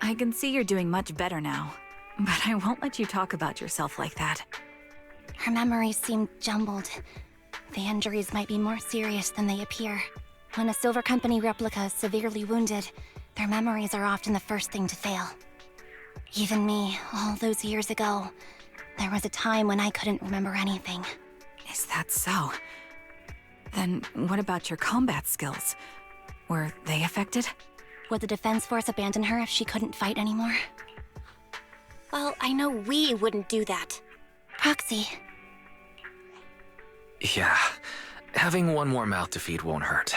I can see you're doing much better now, but I won't let you talk about yourself like that. Her memories seem jumbled. The injuries might be more serious than they appear. When a Silver Company replica is severely wounded, their memories are often the first thing to fail. Even me, all those years ago, there was a time when I couldn't remember anything. Is that so? Then what about your combat skills? Were they affected? Would the defense force abandon her if she couldn't fight anymore? Well, I know we wouldn't do that. Proxy. Yeah, having one more mouth to feed won't hurt.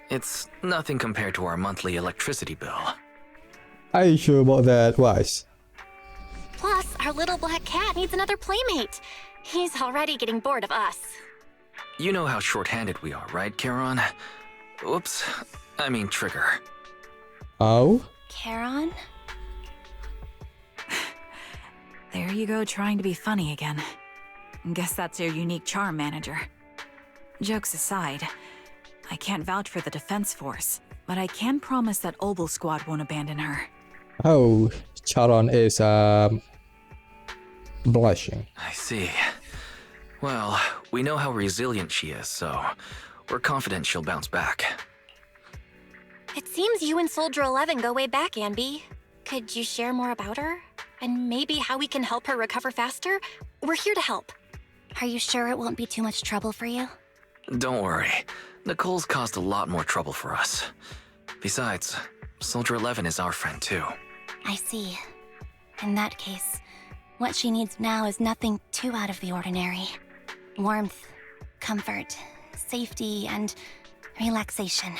It's nothing compared to our monthly electricity bill. Are you sure about that, Wise? Plus, our little black cat needs another playmate. He's already getting bored of us. You know how short-handed we are, right, Charon? Oops, I mean Trigger. Oh? Charon? There you go, trying to be funny again. Guess that's your unique charm, manager. Jokes aside, I can't vouch for the defense force, but I can promise that Obel Squad won't abandon her. Oh, Charon is blushing. I see. Well, we know how resilient she is, so we're confident she'll bounce back. It seems you and Soldier 11 go way back, Anby. Could you share more about her? And maybe how we can help her recover faster? We're here to help. Are you sure it won't be too much trouble for you? Don't worry. Nicole's caused a lot more trouble for us. Besides, Soldier 11 is our friend too. I see. In that case, what she needs now is nothing too out of the ordinary. Warmth, comfort, safety, and relaxation.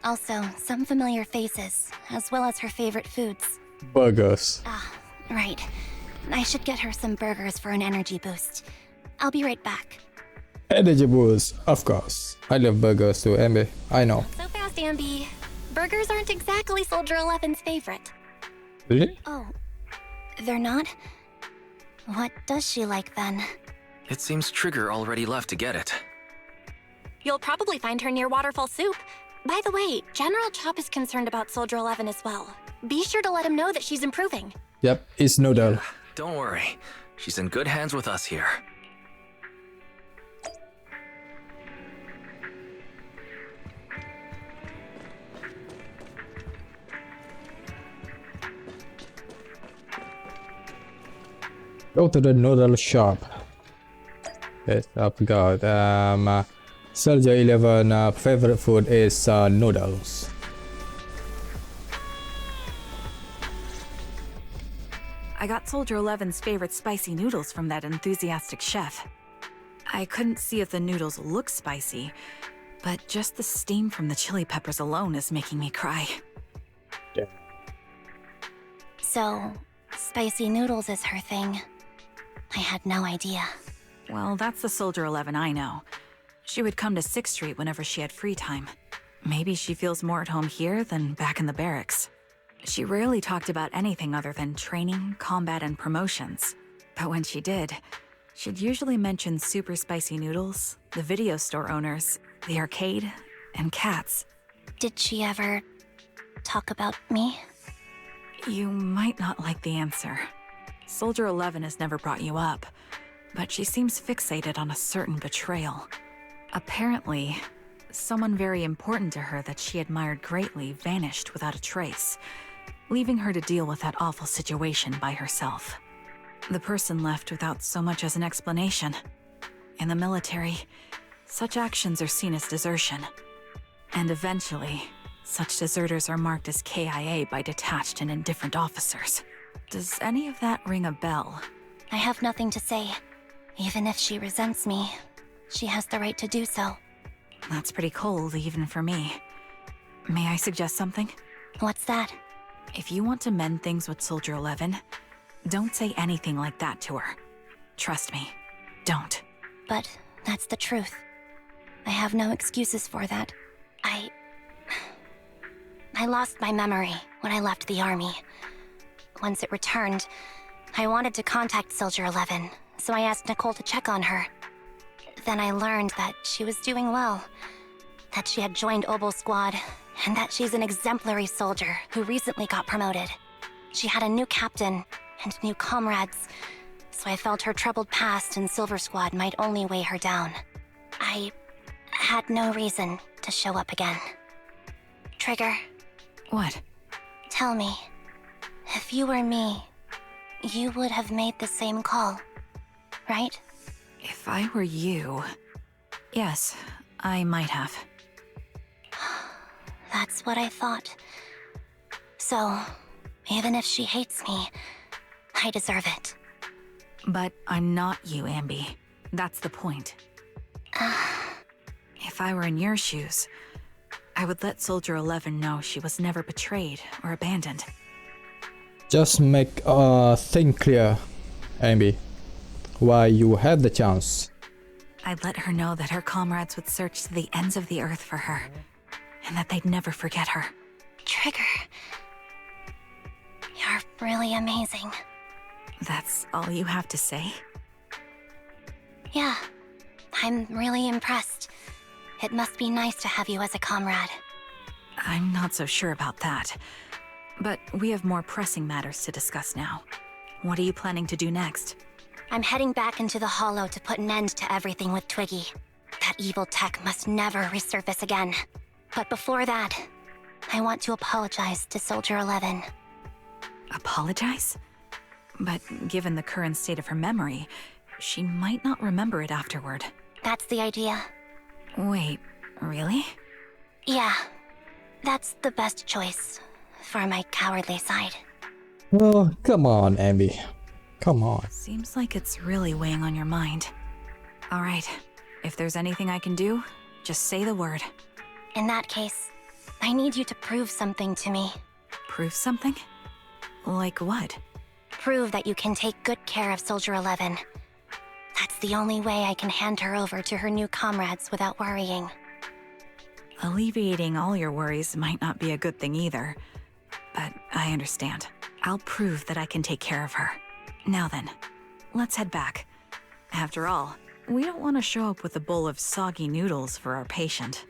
Also, some familiar faces, as well as her favorite foods. Burgers. Ah, right. I should get her some burgers for an energy boost. I'll be right back. Energy boost, of course. I love burgers too, Anby. I know. So fast, Anby. Burgers aren't exactly Soldier 11's favorite. Really? Oh, they're not? What does she like then? It seems Trigger already left to get it. You'll probably find her near Waterfall Soup. By the way, General Chop is concerned about Soldier 11 as well. Be sure to let him know that she's improving. Yep, it's Noodle. Don't worry. She's in good hands with us here. Go to the noodle shop. Yes, I forgot. Soldier 11 favorite food is noodles. I got Soldier 11's favorite spicy noodles from that enthusiastic chef. I couldn't see if the noodles look spicy, but just the steam from the chili peppers alone is making me cry. Yeah. So, spicy noodles is her thing. I had no idea. Well, that's the Soldier 11 I know. She would come to 6th Street whenever she had free time. Maybe she feels more at home here than back in the barracks. She rarely talked about anything other than training, combat, and promotions. But when she did, she'd usually mention super spicy noodles, the video store owners, the arcade, and cats. Did she ever talk about me? You might not like the answer. Soldier 11 has never brought you up, but she seems fixated on a certain betrayal. Apparently, someone very important to her that she admired greatly vanished without a trace, leaving her to deal with that awful situation by herself. The person left without so much as an explanation. In the military, such actions are seen as desertion. And eventually, such deserters are marked as KIA by detached and indifferent officers. Does any of that ring a bell? I have nothing to say. Even if she resents me, she has the right to do so. That's pretty cold, even for me. May I suggest something? What's that? If you want to mend things with Soldier 11, don't say anything like that to her. Trust me, don't. But that's the truth. I have no excuses for that. I lost my memory when I left the army. Once it returned, I wanted to contact Soldier 11, so I asked Nicole to check on her. Then I learned that she was doing well, that she had joined Obel Squad, and that she's an exemplary soldier who recently got promoted. She had a new captain and new comrades, so I felt her troubled past in Silver Squad might only weigh her down. I had no reason to show up again. Trigger, What? tell me, if you were me, you would have made the same call, right? If I were you... Yes, I might have. That's what I thought. So, even if she hates me, I deserve it. But I'm not you, Anby. That's the point. If I were in your shoes, I would let Soldier 11 know she was never betrayed or abandoned. Just make a thing clear, Anby. Why you had the chance. I'd let her know that her comrades would search to the ends of the earth for her, and that they'd never forget her. Trigger, you're really amazing. That's all you have to say? Yeah, I'm really impressed. It must be nice to have you as a comrade. I'm not so sure about that. But we have more pressing matters to discuss now. What are you planning to do next? I'm heading back into the Hollow to put an end to everything with Twiggy. That evil tech must never resurface again. But before that, I want to apologize to Soldier 11. Apologize? But given the current state of her memory, she might not remember it afterward. That's the idea. Wait, really? Yeah, that's the best choice for my cowardly side. Oh, come on, Anby. Come on. Seems like it's really weighing on your mind. All right, if there's anything I can do, just say the word. In that case, I need you to prove something to me. Prove something? Like what? prove that you can take good care of Soldier 11. That's the only way I can hand her over to her new comrades without worrying. Alleviating all your worries might not be a good thing either. But I understand. I'll prove that I can take care of her. Now then, let's head back. After all, we don't want to show up with a bowl of soggy noodles for our patient.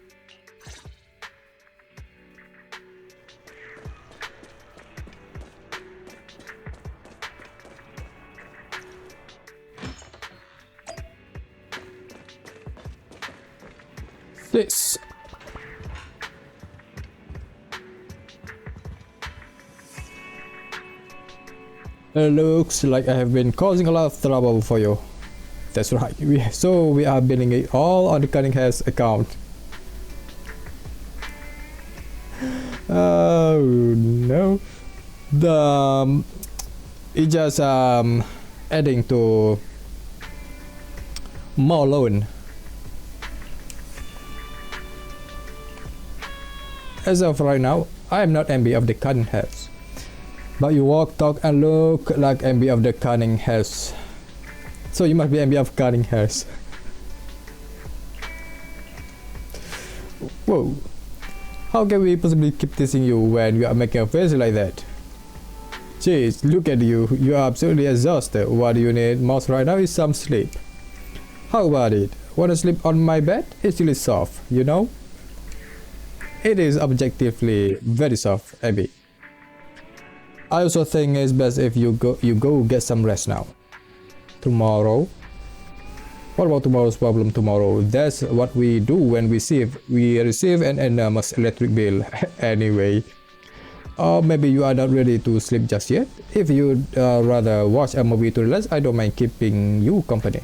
This. It looks like I have been causing a lot of trouble for you. That's right. So we are billing it all on the Cunning Hair's account. Oh no. It's just adding to more loan. As of right now, I am not Anby of the Cunning Hairs. But you walk, talk, and look like Anby of the Cunning Hairs. So you must be Anby of Cunning Hairs. Whoa. How can we possibly keep teasing you when you are making a face like that? Jeez, look at you. You are absolutely exhausted. What you need most right now is some sleep. How about it? Wanna sleep on my bed? It's really soft, you know? It is objectively very soft, Anby. I also think it's best if you go get some rest now. Tomorrow? What about tomorrow's problem tomorrow? That's what we do when we receive an enormous electric bill anyway. Or maybe you are not ready to sleep just yet. If you'd rather watch a movie to relax, I don't mind keeping you company.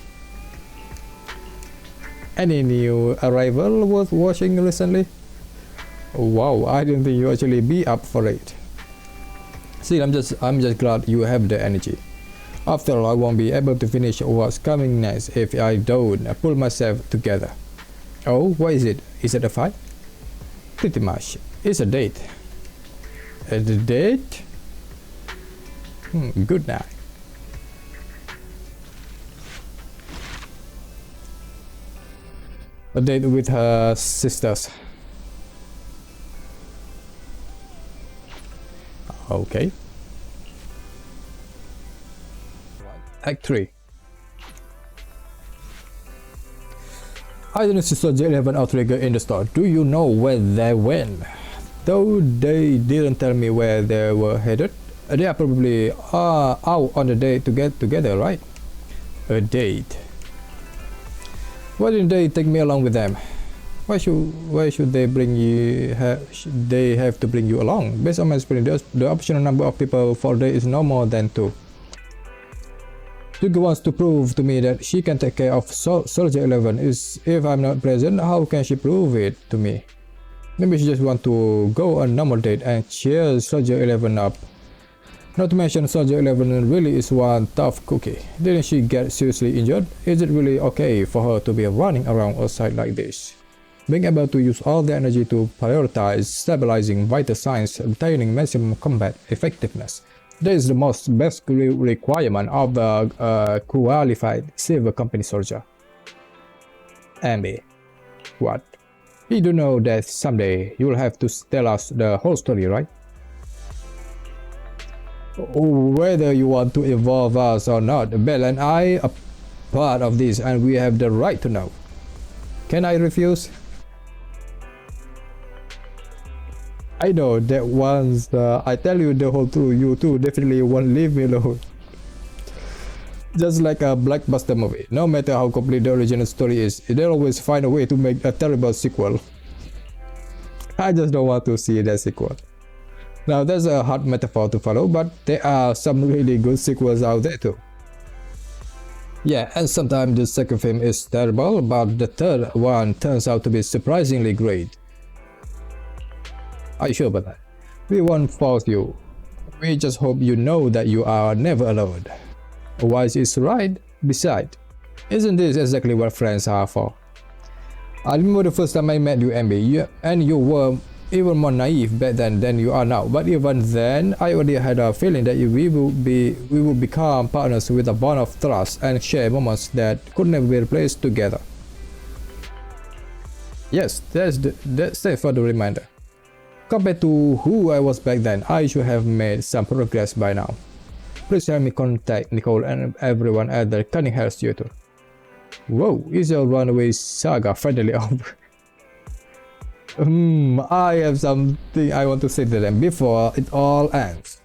Any new arrival worth watching recently? Wow, I didn't think you actually be up for it. See, I'm just glad you have the energy. After all, I won't be able to finish what's coming next if I don't pull myself together. Oh, what is it? Is it a fight? Pretty much. It's a date. A date? Good night. A date with her sisters. Okay. Act 3. I didn't see Soldier 11 outrigger in the store. Do you know where they went? Though they didn't tell me where they were headed. They are probably out on a date to get together, right? A date. Why didn't they take me along with them? Why should they bring you? They have to bring you along. Based on my experience, the optional number of people for a day is no more than 2. Yuki wants to prove to me that she can take care of Soldier 11. If I'm not present, how can she prove it to me? Maybe she just wants to go on a normal date and cheer Soldier 11 up. Not to mention, Soldier 11 really is one tough cookie. Didn't she get seriously injured? Is it really okay for her to be running around outside like this? Being able to use all the energy to prioritize stabilizing vital signs, obtaining maximum combat effectiveness. That is the best requirement of a qualified Silver Company soldier. Anby. What? You do know that someday you will have to tell us the whole story, right? Whether you want to involve us or not, Belle and I are part of this and we have the right to know. Can I refuse? I know that once I tell you the whole truth, you too definitely won't leave me alone. Just like a blockbuster movie, no matter how complete the original story is, they'll always find a way to make a terrible sequel. I just don't want to see that sequel. Now that's a hard metaphor to follow, but there are some really good sequels out there too. Yeah, and sometimes the second film is terrible, but the third one turns out to be surprisingly great. Are you sure about that? We won't force you. We just hope you know that you are never alone. Wise is right. Besides, isn't this exactly what friends are for? I remember the first time I met you, Anby, and you were even more naive back then than you are now. But even then, I already had a feeling that we would become partners with a bond of trust and share moments that could never be replaced together. Yes, that's a further reminder. Compared to who I was back then, I should have made some progress by now. Please help me contact Nicole and everyone at the Cunningham Tutor. Whoa, is your runaway saga finally over? I have something I want to say to them before it all ends.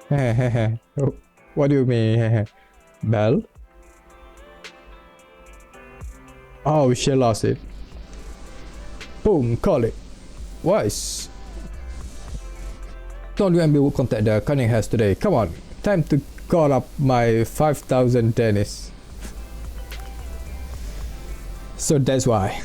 What do you mean? Belle? Oh, she lost it. Boom, call it. Wise. Told you Anby will contact the Cunninghams today. Come on, time to call up my 5,000 Dennis. So that's why.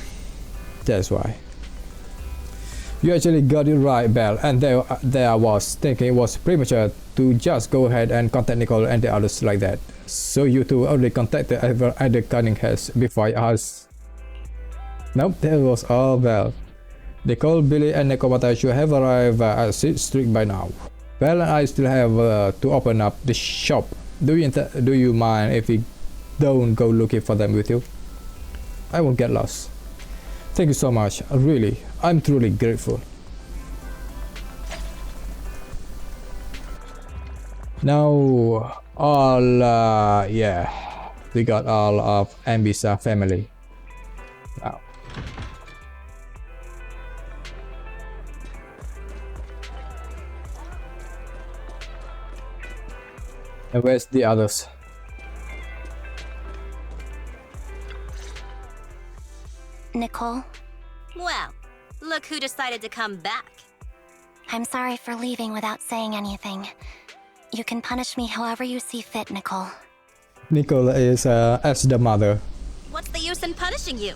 You actually got it right, Belle, and there I was thinking it was premature to just go ahead and contact Nicole and the others like that. So you two already contacted other Cunninghams before I asked. Nope, that was all Belle. Nicole, Billy, and Nekomata should have arrived at 6th Street by now. Belle and I still have to open up the shop. Do you mind if we don't go looking for them with you? I won't get lost. Thank you so much. Really, I'm truly grateful. Now, we got all of Anby's family. Now. And where's the others? Nicole, Well, look who decided to come back. I'm sorry for leaving without saying anything. You can punish me however you see fit, Nicole. Nicole is as the mother. What's the use in punishing you?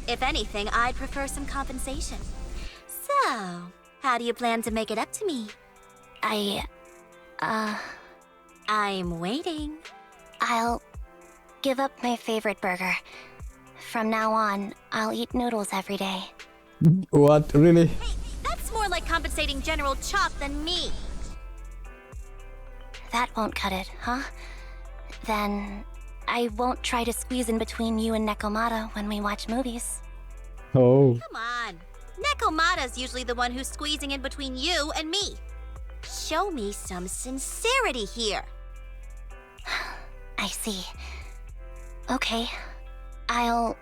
If anything, I'd prefer some compensation. So, how do you plan to make it up to me? I'm waiting. I'll give up my favorite burger. From now on, I'll eat noodles every day. What? Really? Hey, that's more like compensating General Chop than me. That won't cut it, huh? Then I won't try to squeeze in between you and Nekomata when we watch movies. Oh. Come on. Nekomata's usually the one who's squeezing in between you and me. Show me some sincerity here. I see. Okay. I'll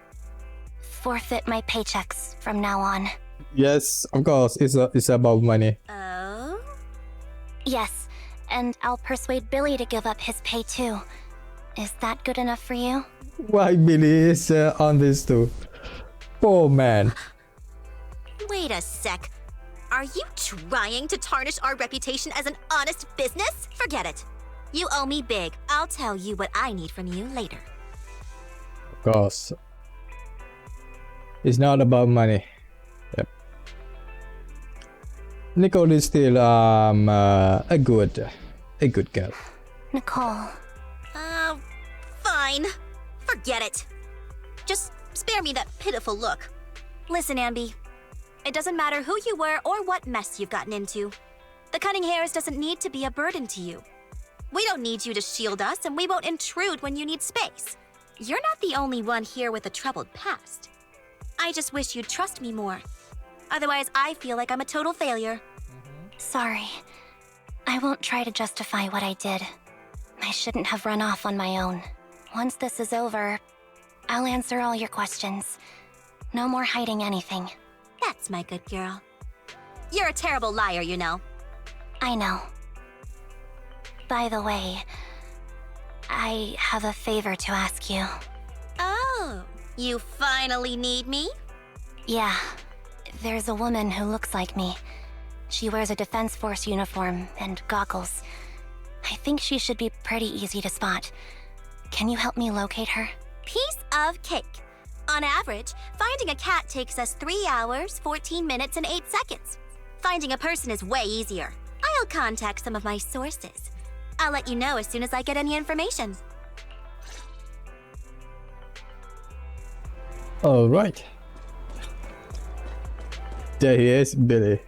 forfeit my paychecks from now on. Yes, of course. It's about money. Oh? Yes, and I'll persuade Billy to give up his pay too. Is that good enough for you? Why Billy is on this too? Poor man. Wait a sec. Are you trying to tarnish our reputation as an honest business? Forget it. You owe me big. I'll tell you what I need from you later. Of course. It's not about money. Yep. Nicole is still a good girl. Nicole. Fine. Forget it. Just spare me that pitiful look. Listen, Anby. It doesn't matter who you were or what mess you've gotten into. The Cunninghams doesn't need to be a burden to you. We don't need you to shield us, and we won't intrude when you need space. You're not the only one here with a troubled past. I just wish you'd trust me more. Otherwise, I feel like I'm a total failure. Sorry. I won't try to justify what I did. I shouldn't have run off on my own. Once this is over, I'll answer all your questions. No more hiding anything. That's my good girl. You're a terrible liar, you know. I know. By the way, I have a favor to ask you. Oh, you finally need me? Yeah, there's a woman who looks like me. She wears a Defense Force uniform and goggles. I think she should be pretty easy to spot. Can you help me locate her? Piece of cake. On average, finding a cat takes us 3 hours, 14 minutes, and 8 seconds. Finding a person is way easier. I'll contact some of my sources. I'll let you know as soon as I get any information. Alright. There he is, Billy.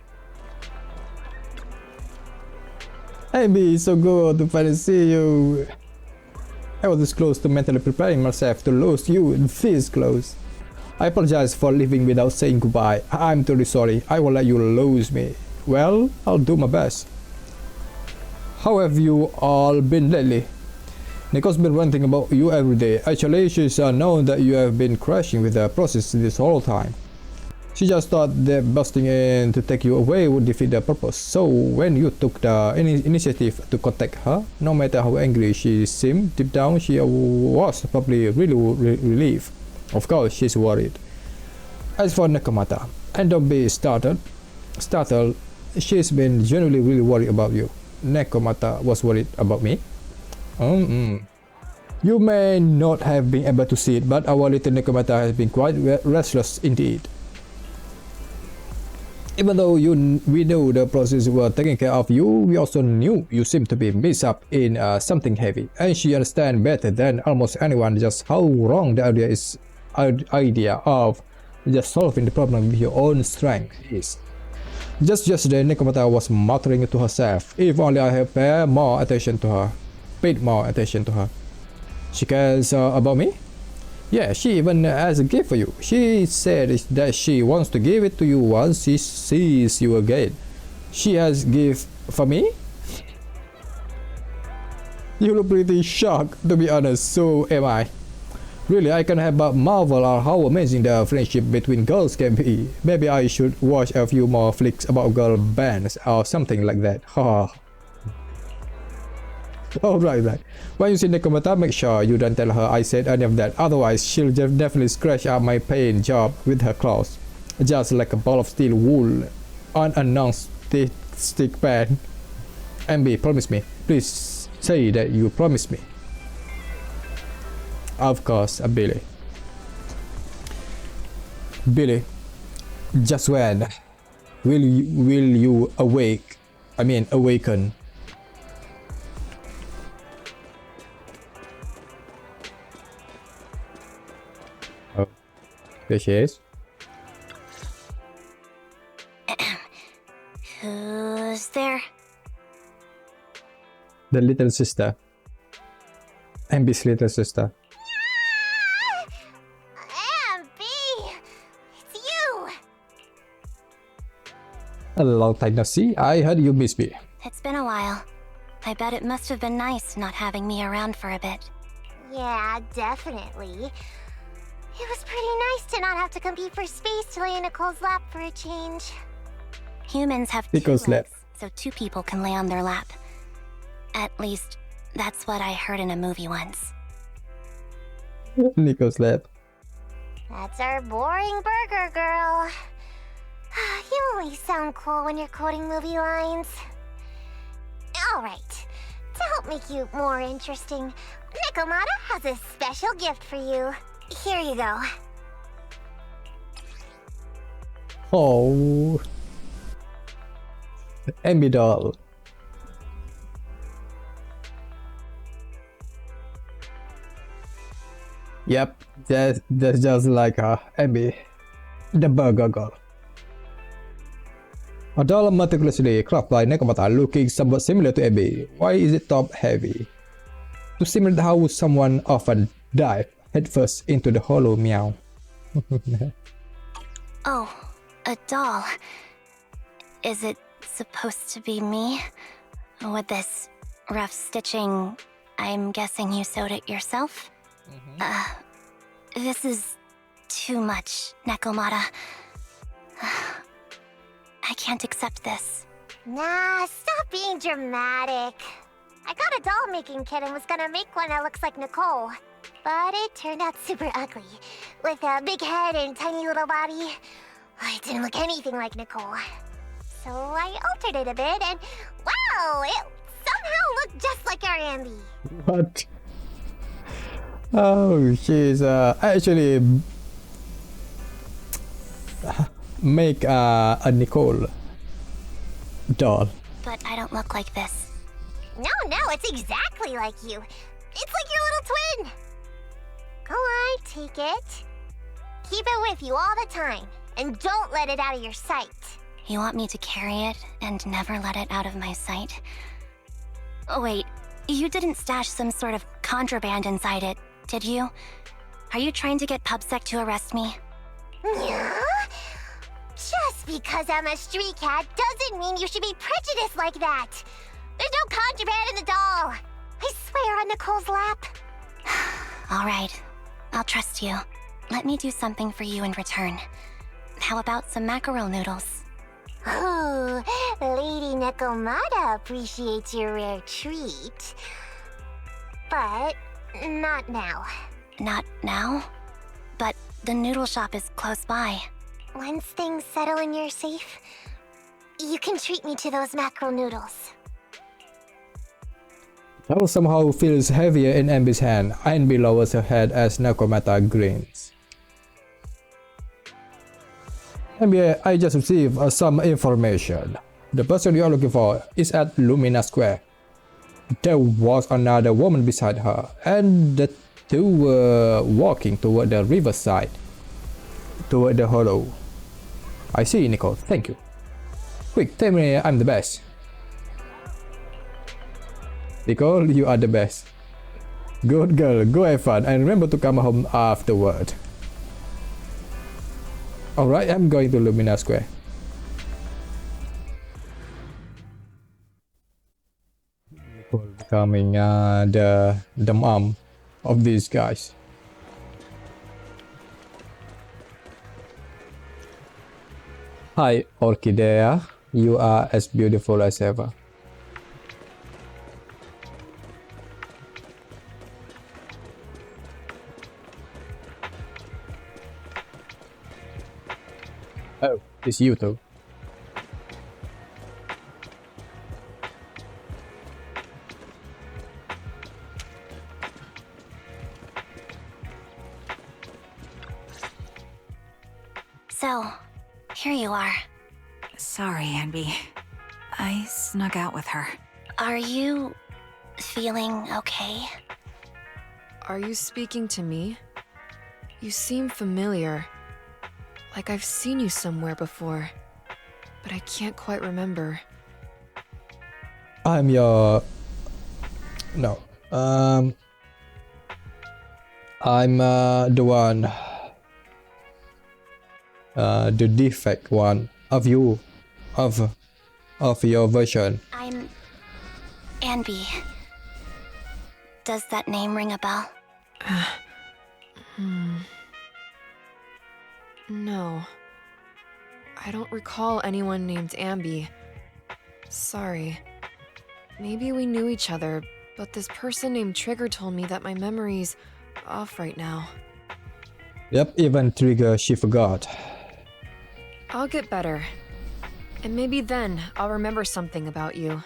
Anby, it's so good to finally see you. I was this close to mentally preparing myself to lose you this close. I apologize for leaving without saying goodbye. I'm truly sorry. I won't let you lose me. Well, I'll do my best. How have you all been lately? Nicole's been ranting about you every day. Actually, she's known that you have been crashing with the process this whole time. She just thought that busting in to take you away would defeat the purpose. So when you took the initiative to contact her, no matter how angry she seemed, deep down she was probably really relieved. Of course, she's worried. As for Nakamata, and don't be startled, she's been genuinely really worried about you. Nakamata was worried about me? You may not have been able to see it, but our little Nakamata has been quite restless indeed. Even though we knew the process were taking care of you, we also knew you seemed to be mixed up in something heavy, and she understands better than almost anyone just how wrong the idea of just solving the problem with your own strength is. Just yesterday, Nakamata was muttering to herself, if only I had paid more attention to her. She cares about me? Yeah, she even has a gift for you. She said that she wants to give it to you once she sees you again. She has a gift for me? You look pretty shocked, to be honest, so am I. Really, I can't help but marvel at how amazing the friendship between girls can be. Maybe I should watch a few more flicks about girl bands or something like that. Haha. Oh, right. When you see Nakamata, make sure you don't tell her I said any of that. Otherwise, she'll definitely scratch up my paint job with her claws. Just like a ball of steel wool on a non-stick pan. Anby, promise me. Please say that you promise me. Of course, Billy. Billy, just when will you awaken? Oh, there she is. Who's there? The little sister. Anby's little sister. Anby! It's you! A long time no see. I heard you miss me. It's been a while. I bet it must have been nice not having me around for a bit. Yeah, definitely. It was pretty nice to not have to compete for space to lay in Nicole's lap for a change. Humans have Nicole's two lap. legs, so two people can lay on their lap. At least, that's what I heard in a movie once. Nico's lap. That's our boring burger girl. You always sound cool when you're quoting movie lines. Alright, to help make you more interesting, Nakamata has a special gift for you. Here you go. Oh. Anby doll. Yep, that's just like Anby, the burger girl. A doll meticulously crafted by Nakamata, looking somewhat similar to Anby. Why is it top heavy? To simulate how someone often dive headfirst into the hollow meow. Oh, a doll. Is it supposed to be me? With this rough stitching, I'm guessing you sewed it yourself? This is too much, Nakamata. I can't accept this. Nah, stop being dramatic. I got a doll making kit and was gonna make one that looks like Nicole. But it turned out super ugly, with a big head and tiny little body. It didn't look anything like Nicole. So I altered it a bit and wow, it somehow looked just like our Anby. What? Oh, she's actually make a Nicole doll. But I don't look like this. No, it's exactly like you. It's like your little twin. Go on, take it. Keep it with you all the time, and don't let it out of your sight. You want me to carry it and never let it out of my sight? Oh, wait, you didn't stash some sort of contraband inside it, did you? Are you trying to get PubSec to arrest me? Yeah? Just because I'm a street cat doesn't mean you should be prejudiced like that. There's no contraband in the doll. I swear on Nicole's lap. All right, I'll trust you. Let me do something for you in return. How about some mackerel noodles? Ooh, Lady Nekomata appreciates your rare treat. But not now. Not now? But the noodle shop is close by. Once things settle and you're safe, you can treat me to those mackerel noodles. Towel somehow feels heavier in Anby's hand. Anby lowers her head as Nekomata grins. Anby, I just received some information. The person you are looking for is at Lumina Square. There was another woman beside her, and the two were walking toward the riverside, toward the hollow. I see, Nicole. Thank you. Quick, tell me I'm the best. Nicole, you are the best. Good girl, go have fun and remember to come home afterward. Alright, I'm going to Lumina Square. Nicole becoming the mom of these guys. Hi, Orchidea. You are as beautiful as ever. Oh, it's you too. So, here you are. Sorry, Anby. I snuck out with her. Are you feeling okay? Are you speaking to me? You seem familiar. Like I've seen you somewhere before. But I can't quite remember. I'm your... No. I'm the one... the defect one of you. Of your version. I'm... Anby. Does that name ring a bell? No. I don't recall anyone named Anby. Sorry. Maybe we knew each other, but this person named Trigger told me that my memory's off right now. Yep, even Trigger she forgot. I'll get better. And maybe then I'll remember something about you.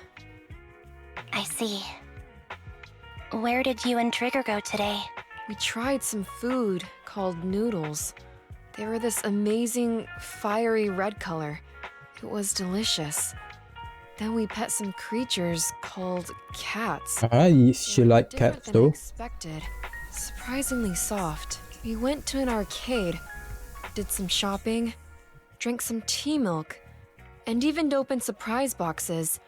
I see. Where did you and Trigger go today? We tried some food called noodles. They were this amazing, fiery red color. It was delicious. Then we pet some creatures called cats. She like Different cats than too. expected. Surprisingly soft. We went to an arcade, did some shopping, drank some tea milk, and even opened surprise boxes.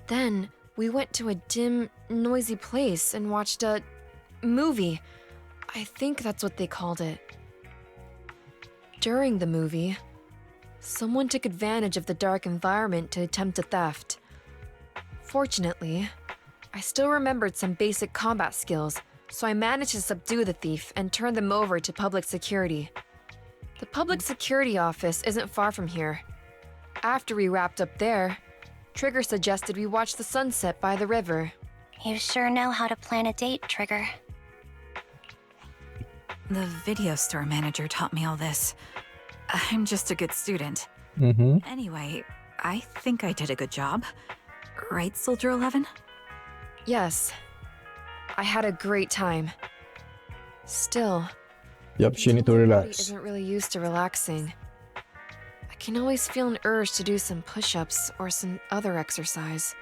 Then we went to a dim, noisy place and watched a movie. I think that's what they called it. During the movie, someone took advantage of the dark environment to attempt a theft. Fortunately, I still remembered some basic combat skills, so I managed to subdue the thief and turn them over to public security. The public security office isn't far from here. After we wrapped up there, Trigger suggested we watch the sunset by the river. You sure know how to plan a date, Trigger. The video store manager taught me all this. I'm just a good student. Anyway, I think I did a good job. Right, Soldier 11? Yes. I had a great time. Still, Yep, she need to my body relax. isn't really used to relaxing. I can always feel an urge to do some push-ups or some other exercise.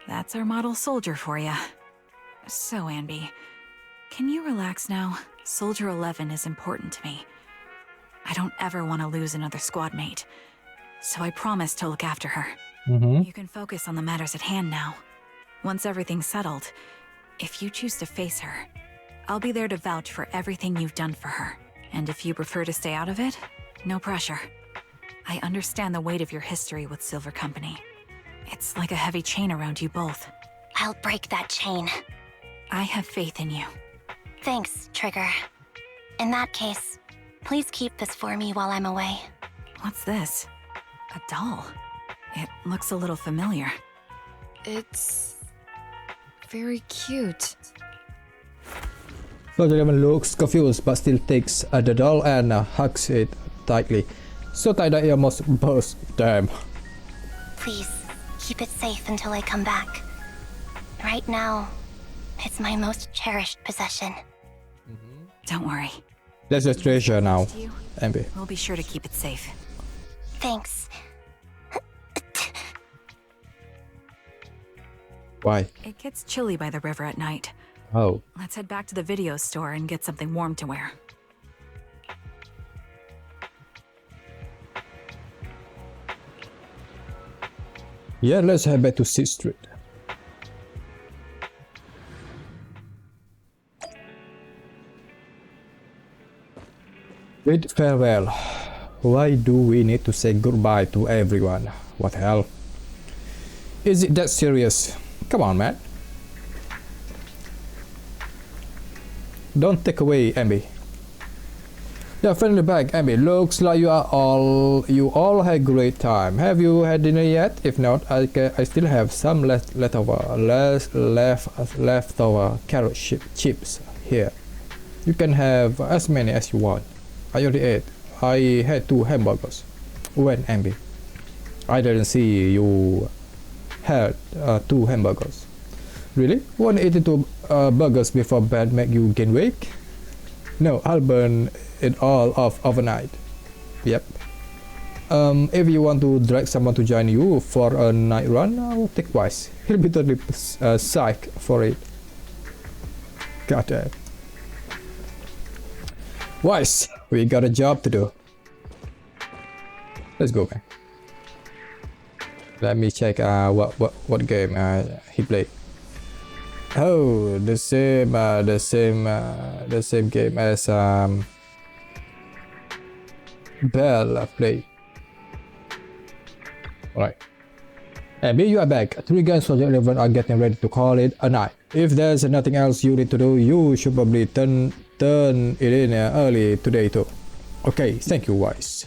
That's our model soldier for ya. So, Anby, can you relax now? Soldier 11 is important to me. I don't ever want to lose another squad mate. so I promised to look after her. Mm-hmm. You can focus on the matters at hand now. Once everything's settled, if you choose to face her, I'll be there to vouch for everything you've done for her. And if you prefer to stay out of it, no pressure. I understand the weight of your history with Silver Company. It's like a heavy chain around you both. I'll break that chain. I have faith in you. Thanks, Trigger. In that case, please keep this for me while I'm away. What's this? A doll? It looks a little familiar. It's very cute. Soldier 11 looks confused but still takes the doll and hugs it tightly. So tight that he almost burst. Damn. Please, keep it safe until I come back. Right now, it's my most cherished possession. Don't worry. That's a treasure now, You, Anby. we'll be sure to keep it safe. Thanks. Why? It gets chilly by the river at night. Oh. Let's head back to the video store and get something warm to wear. Yeah, let's head back to 6th Street. With farewell. Why do we need to say goodbye to everyone? What the hell? Is it that serious? Come on, man. Don't take away, Anby. Yeah, finally back, Anby. Looks like you all had a great time. Have you had dinner yet? If not, I still have some leftover carrot chips here. You can have as many as you want. I already ate. I had 2 hamburgers. When, Anby? I didn't see you had 2 hamburgers. Really? Won't eating 2 burgers before bed make you gain weight? No, I'll burn it all off overnight. Yep. If you want to drag someone to join you for a night run, I'll take Wise. He'll be totally psyched for it. God damn. Wise, we got a job to do. Let's go, man. Let me check what game he played. Oh, the same game as Bell played. Alright. Anby, you are back. 3 guys Soldier 11 are getting ready to call it a night. If there's nothing else you need to do, you should probably turn it in early today too. Okay, thank you, Wise.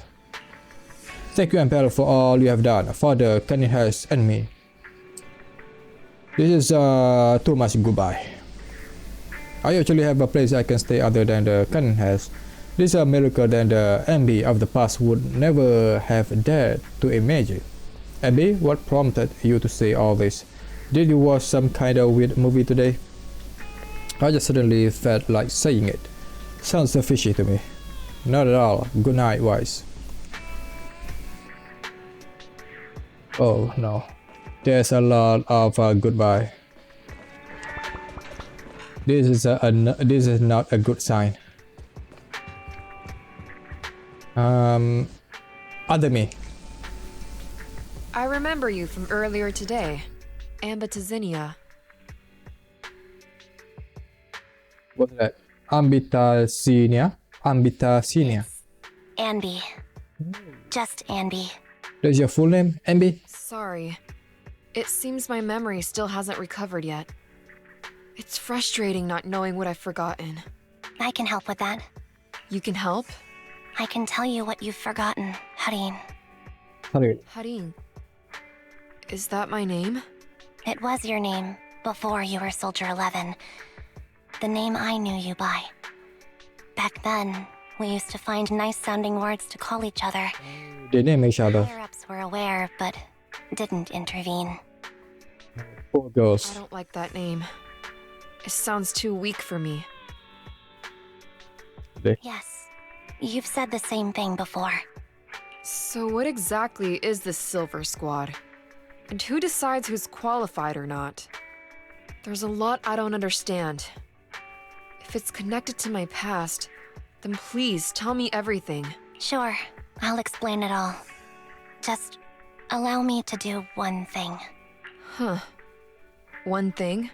Thank you, Emperor, for all you have done for the Cunning Hearts and me. This is too much goodbye. I actually have a place I can stay other than the Cunning Hearts. This is a miracle that the Anby of the past would never have dared to imagine. Anby, what prompted you to say all this? Did you watch some kind of weird movie today? I just suddenly felt like saying it. Sounds so fishy to me. Not at all. Good night, Wise. Oh no. There's a lot of goodbye. This is not a good sign. Other me. I remember you from earlier today. Anby. What's that? Ambitasinia? Anby. Just Anby. That's your full name, Anby? Sorry. It seems my memory still hasn't recovered yet. It's frustrating not knowing what I've forgotten. I can help with that. You can help? I can tell you what you've forgotten, Harin. Harin. Is that my name? It was your name before you were Soldier 11. The name I knew you by. Back then, we used to find nice-sounding words to call each other. They name each other. Higher-ups were aware, but didn't intervene. Poor girls. I don't like that name. It sounds too weak for me. Yes, you've said the same thing before. So what exactly is this Silver Squad? And who decides who's qualified or not? There's a lot I don't understand. If it's connected to my past, then please tell me everything. Sure, I'll explain it all. Just allow me to do one thing. Huh. One thing?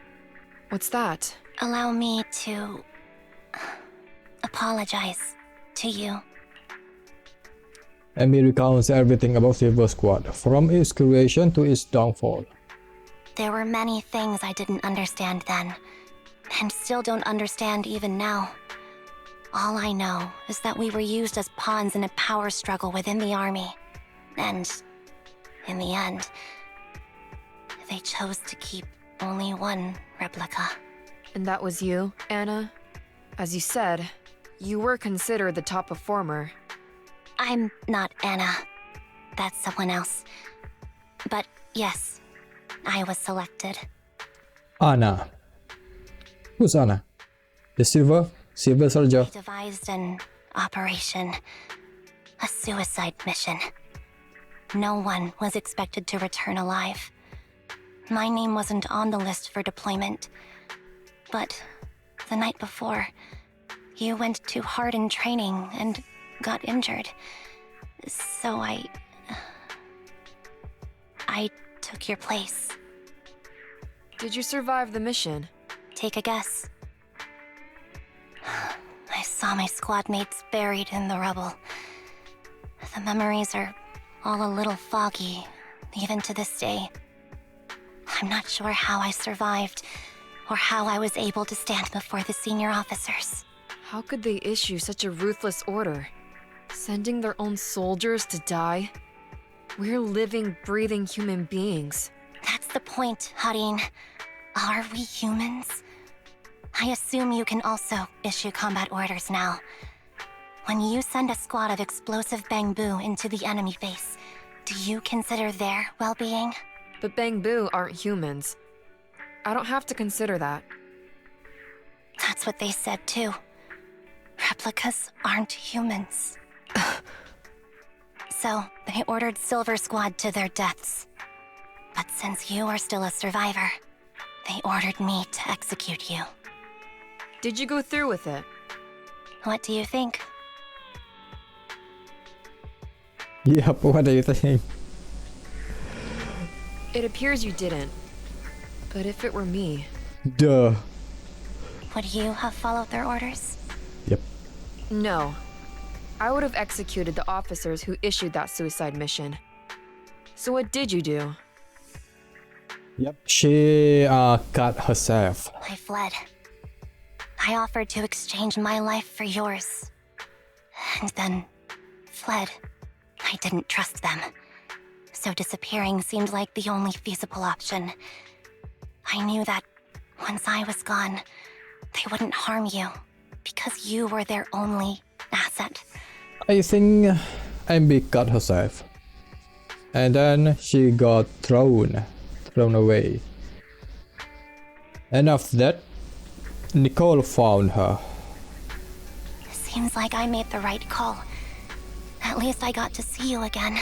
What's that? Allow me to apologize to you. Anby recounts everything about Silver Squad, from its creation to its downfall. There were many things I didn't understand then, and still don't understand even now. All I know is that we were used as pawns in a power struggle within the army. And, in the end, they chose to keep only one replica. And that was you, Anna? As you said, you were considered the top performer. I'm not Anna. That's someone else. But yes, I was selected. Anna. Who's Anna? The Silver Soldier. I devised an operation. A suicide mission. No one was expected to return alive. My name wasn't on the list for deployment. But the night before, you went too hard in training and got injured. So I took your place. Did you survive the mission? Take a guess. I saw my squad mates buried in the rubble. The memories are all a little foggy, even to this day. I'm not sure how I survived, or how I was able to stand before the senior officers. How could they issue such a ruthless order? Sending their own soldiers to die? We're living, breathing human beings. That's the point, Harin. Are we humans? I assume you can also issue combat orders now. When you send a squad of explosive bamboo into the enemy base, do you consider their well-being? But Bangbu aren't humans. I don't have to consider that. That's what they said too. Replicas aren't humans. So, they ordered Silver Squad to their deaths. But since you are still a survivor, they ordered me to execute you. Did you go through with it? What do you think? Yep, what do you think? It appears you didn't. But if it were me... Duh. Would you have followed their orders? Yep. No. I would have executed the officers who issued that suicide mission. So what did you do? Yep. She cut herself. I fled. I offered to exchange my life for yours. And then fled. I didn't trust them. So disappearing seemed like the only feasible option. I knew that once I was gone, they wouldn't harm you, because you were their only asset. I think Anby cut herself. And then she got thrown away. And after that, Nicole found her. Seems like I made the right call. At least I got to see you again.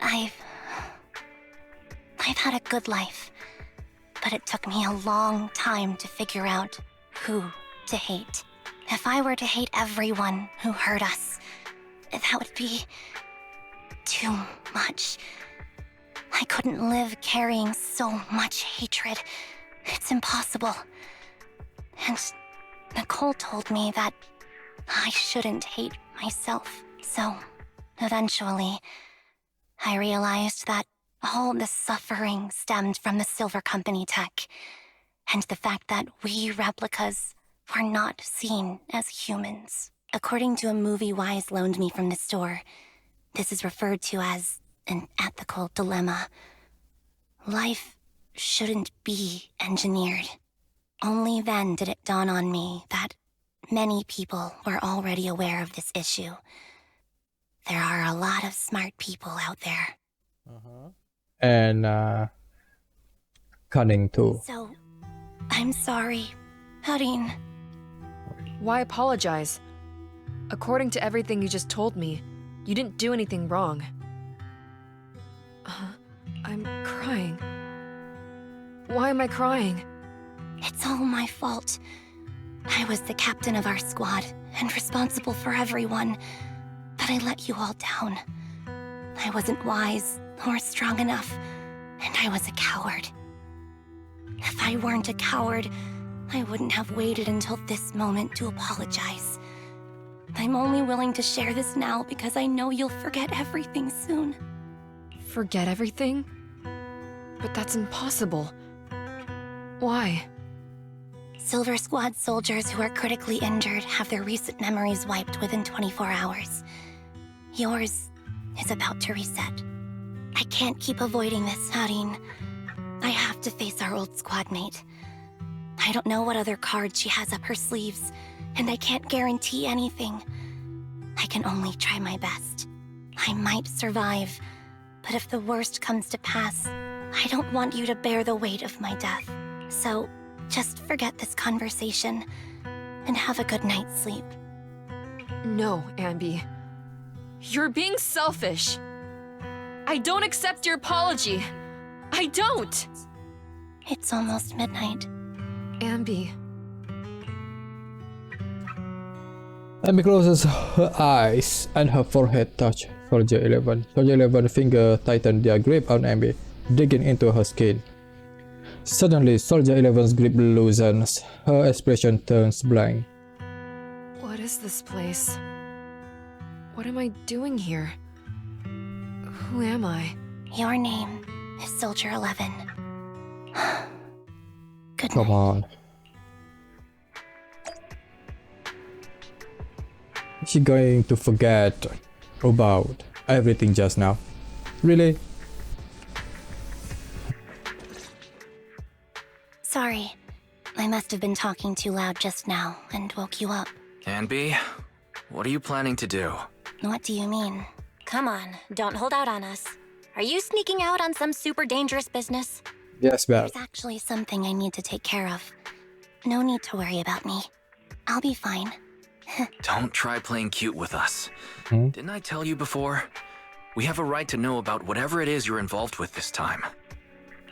I've had a good life, but it took me a long time to figure out who to hate. If I were to hate everyone who hurt us, that would be too much. I couldn't live carrying so much hatred. It's impossible. And Nicole told me that I shouldn't hate myself. So, eventually, I realized that all the suffering stemmed from the Silver Company tech, and the fact that we replicas were not seen as humans. According to a movie Wise loaned me from the store, this is referred to as an ethical dilemma. Life shouldn't be engineered. Only then did it dawn on me that many people were already aware of this issue. There are a lot of smart people out there. And cunning too. So, I'm sorry, Harin. Why apologize? According to everything you just told me, you didn't do anything wrong. I'm crying. Why am I crying? It's all my fault. I was the captain of our squad and responsible for everyone, but I let you all down. I wasn't wise or strong enough, and I was a coward. If I weren't a coward, I wouldn't have waited until this moment to apologize. I'm only willing to share this now because I know you'll forget everything soon. Forget everything? But that's impossible. Why? Silver Squad soldiers who are critically injured have their recent memories wiped within 24 hours. Yours is about to reset. I can't keep avoiding this, Harin. I have to face our old squad mate. I don't know what other cards she has up her sleeves, and I can't guarantee anything. I can only try my best. I might survive, but if the worst comes to pass, I don't want you to bear the weight of my death. So, just forget this conversation, and have a good night's sleep. No, Anby. You're being selfish. I don't accept your apology. I don't! It's almost midnight. Anby. Anby closes her eyes and her forehead touch Soldier 11. Soldier 11's finger tightened their grip on Anby, digging into her skin. Suddenly, Soldier 11's grip loosens. Her expression turns blank. What is this place? What am I doing here? Who am I? Your name is Soldier 11. Good Come night. on. Is she going to forget about everything just now? Really? Sorry. I must have been talking too loud just now and woke you up. Anby, what are you planning to do? What do you mean? Come on, don't hold out on us. Are you sneaking out on some super dangerous business? Yes, Belle. There's actually something I need to take care of. No need to worry about me. I'll be fine. Don't try playing cute with us. Hmm? Didn't I tell you before? We have a right to know about whatever it is you're involved with this time.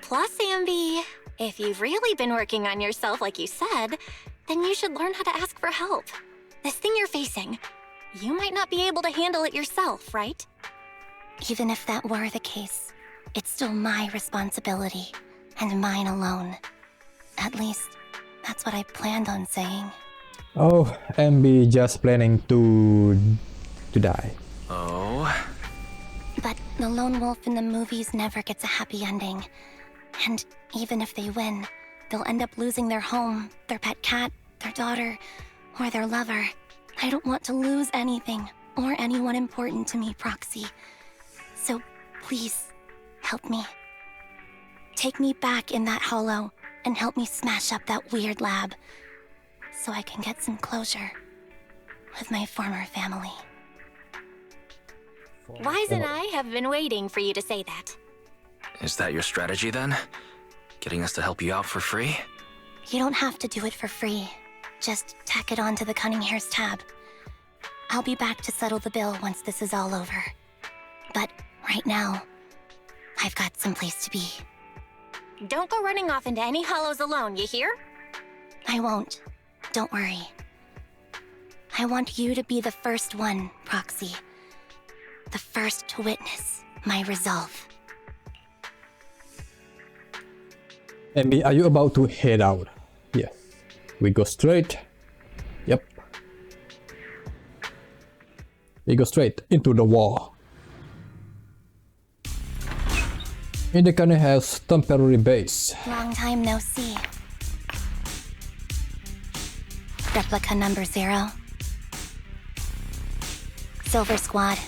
Plus, Anby, if you've really been working on yourself like you said, then you should learn how to ask for help. This thing you're facing, you might not be able to handle it yourself, right? Even if that were the case, it's still my responsibility, and mine alone. At least, that's what I planned on saying. Oh, Anby just planning to die. Oh? But the lone wolf in the movies never gets a happy ending. And even if they win, they'll end up losing their home, their pet cat, their daughter, or their lover. I don't want to lose anything, or anyone important to me, Proxy. So please, help me. Take me back in that hollow, and help me smash up that weird lab, so I can get some closure with my former family. Wise and I have been waiting for you to say that. Is that your strategy then? Getting us to help you out for free? You don't have to do it for free. Just tack it on to the Cunning Hair's tab. I'll be back to settle the bill once this is all over. But right now, I've got someplace to be. Don't go running off into any hollows alone, you hear? I won't. Don't worry. I want you to be the first one, Proxy. The first to witness my resolve. Anby, are you about to head out? Yes. We go straight. Yep. We go straight into the wall. In the Cunning Hair's temporary base. Long time no see. Replica number 0. Silver Squad.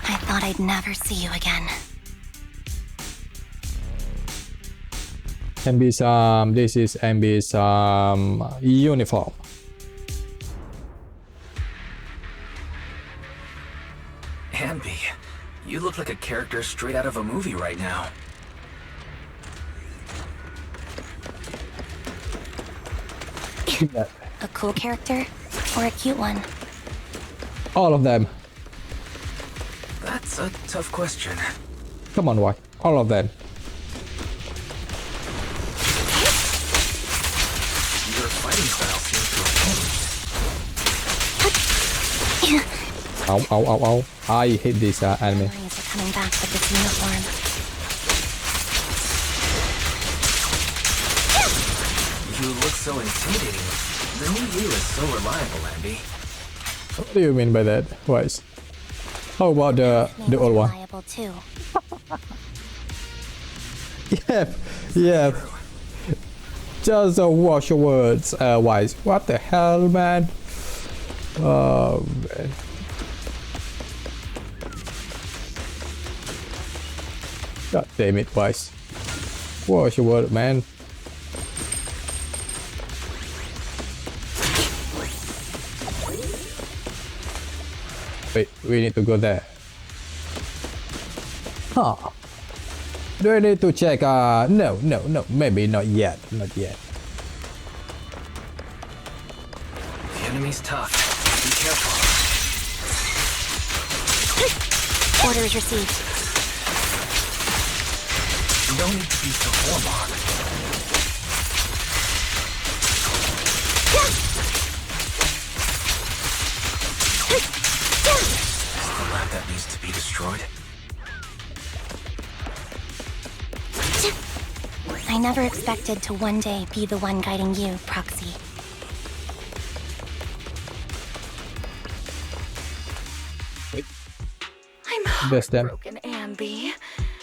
I thought I'd never see you again. Anby's this is Anby's uniform. Anby, you look like a character straight out of a movie right now. A cool character or a cute one? All of them. That's a tough question. Come on, why? All of them. Your fighting style seems to have changed. Ow, ow, ow, ow. I hate this anime. Memories are coming back with this uniform. You look so intimidating. The new you is so reliable, Anby. What do you mean by that? Wise. How about the old one? Reliable too. Yeah. Just watch your words, Wise. What the hell, man? Oh, man. God damn it, Wise. Watch your word, man. Wait, we need to go there. Huh. Do I need to check? No. Maybe not yet. Not yet. The enemy's tough. Be careful. Orders received. You don't need to be so formal. Is the lab that needs to be destroyed? I never expected to one day be the one guiding you, Proxy. I'm Best them. heartbroken, Anby.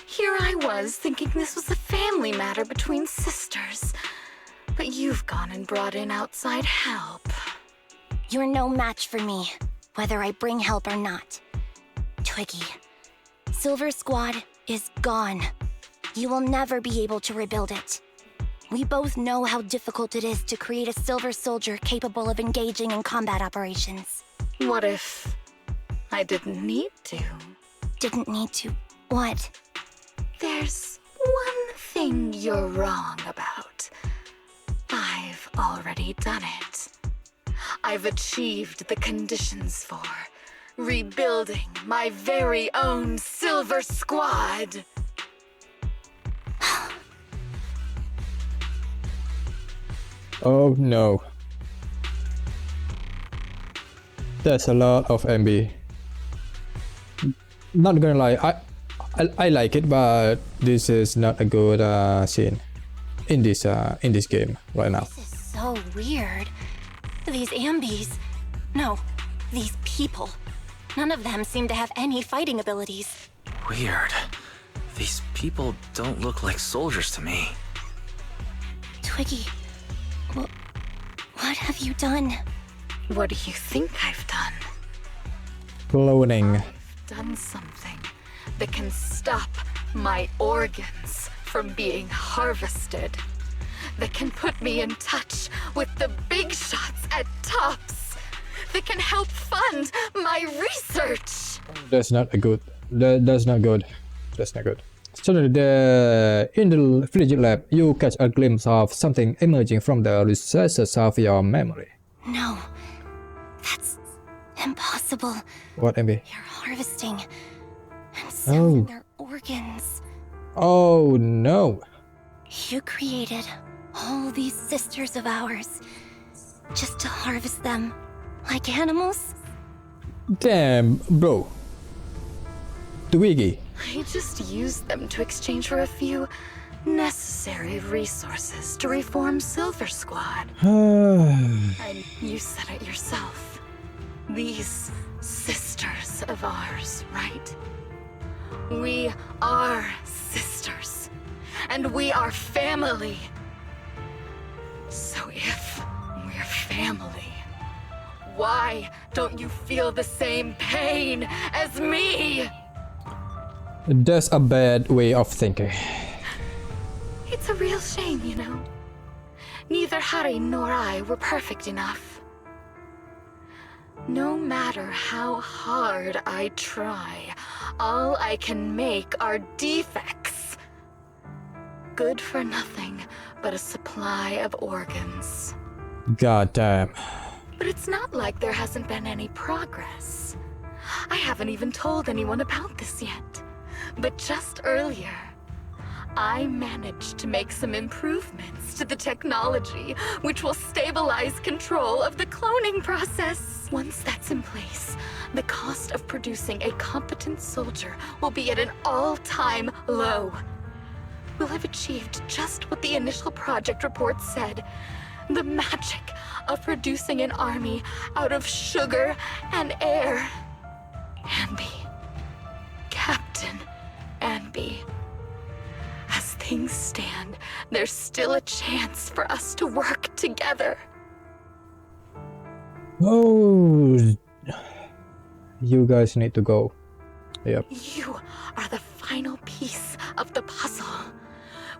Here I was thinking this was a family matter between sisters. But you've gone and brought in outside help. You're no match for me, whether I bring help or not. Twiggy, Silver Squad is gone. You will never be able to rebuild it. We both know how difficult it is to create a Silver Soldier capable of engaging in combat operations. What if I didn't need to? Didn't need to. What? There's one thing you're wrong about. I've already done it. I've achieved the conditions for rebuilding my very own Silver Squad. Oh no. That's a lot of MB. Not gonna lie, I like it, but this is not a good scene in this game right now. This is so weird. These Ambys. No, these people. None of them seem to have any fighting abilities. Weird. These people don't look like soldiers to me. Twiggy, what have you done? What do you think I've done? Cloning. I've done something that can stop my organs from being harvested. That can put me in touch with the big shots at Tops. That can help fund my research. That's not a good. That's not good. That's not good. Suddenly, in the Frigid Lab, you catch a glimpse of something emerging from the recesses of your memory. No, that's impossible. What, MB? You're harvesting and selling Oh. their organs. Oh no. You created all these sisters of ours just to harvest them like animals? Damn, bro. Twiggy. I just used them to exchange for a few necessary resources to reform Silver Squad. And you said it yourself. These sisters of ours, right? We are sisters. And we are family. So if we're family, why don't you feel the same pain as me? That's a bad way of thinking. It's a real shame, you know. Neither Harry nor I were perfect enough. No matter how hard I try, all I can make are defects. Good for nothing but a supply of organs. God damn. But it's not like there hasn't been any progress. I haven't even told anyone about this yet. But just earlier, I managed to make some improvements to the technology, which will stabilize control of the cloning process. Once that's in place, the cost of producing a competent soldier will be at an all-time low. We'll have achieved just what the initial project report said. The magic of producing an army out of sugar and air. Anby. Captain Anby. As things stand, there's still a chance for us to work together. Oh, you guys need to go. Yep. You are the final piece of the puzzle.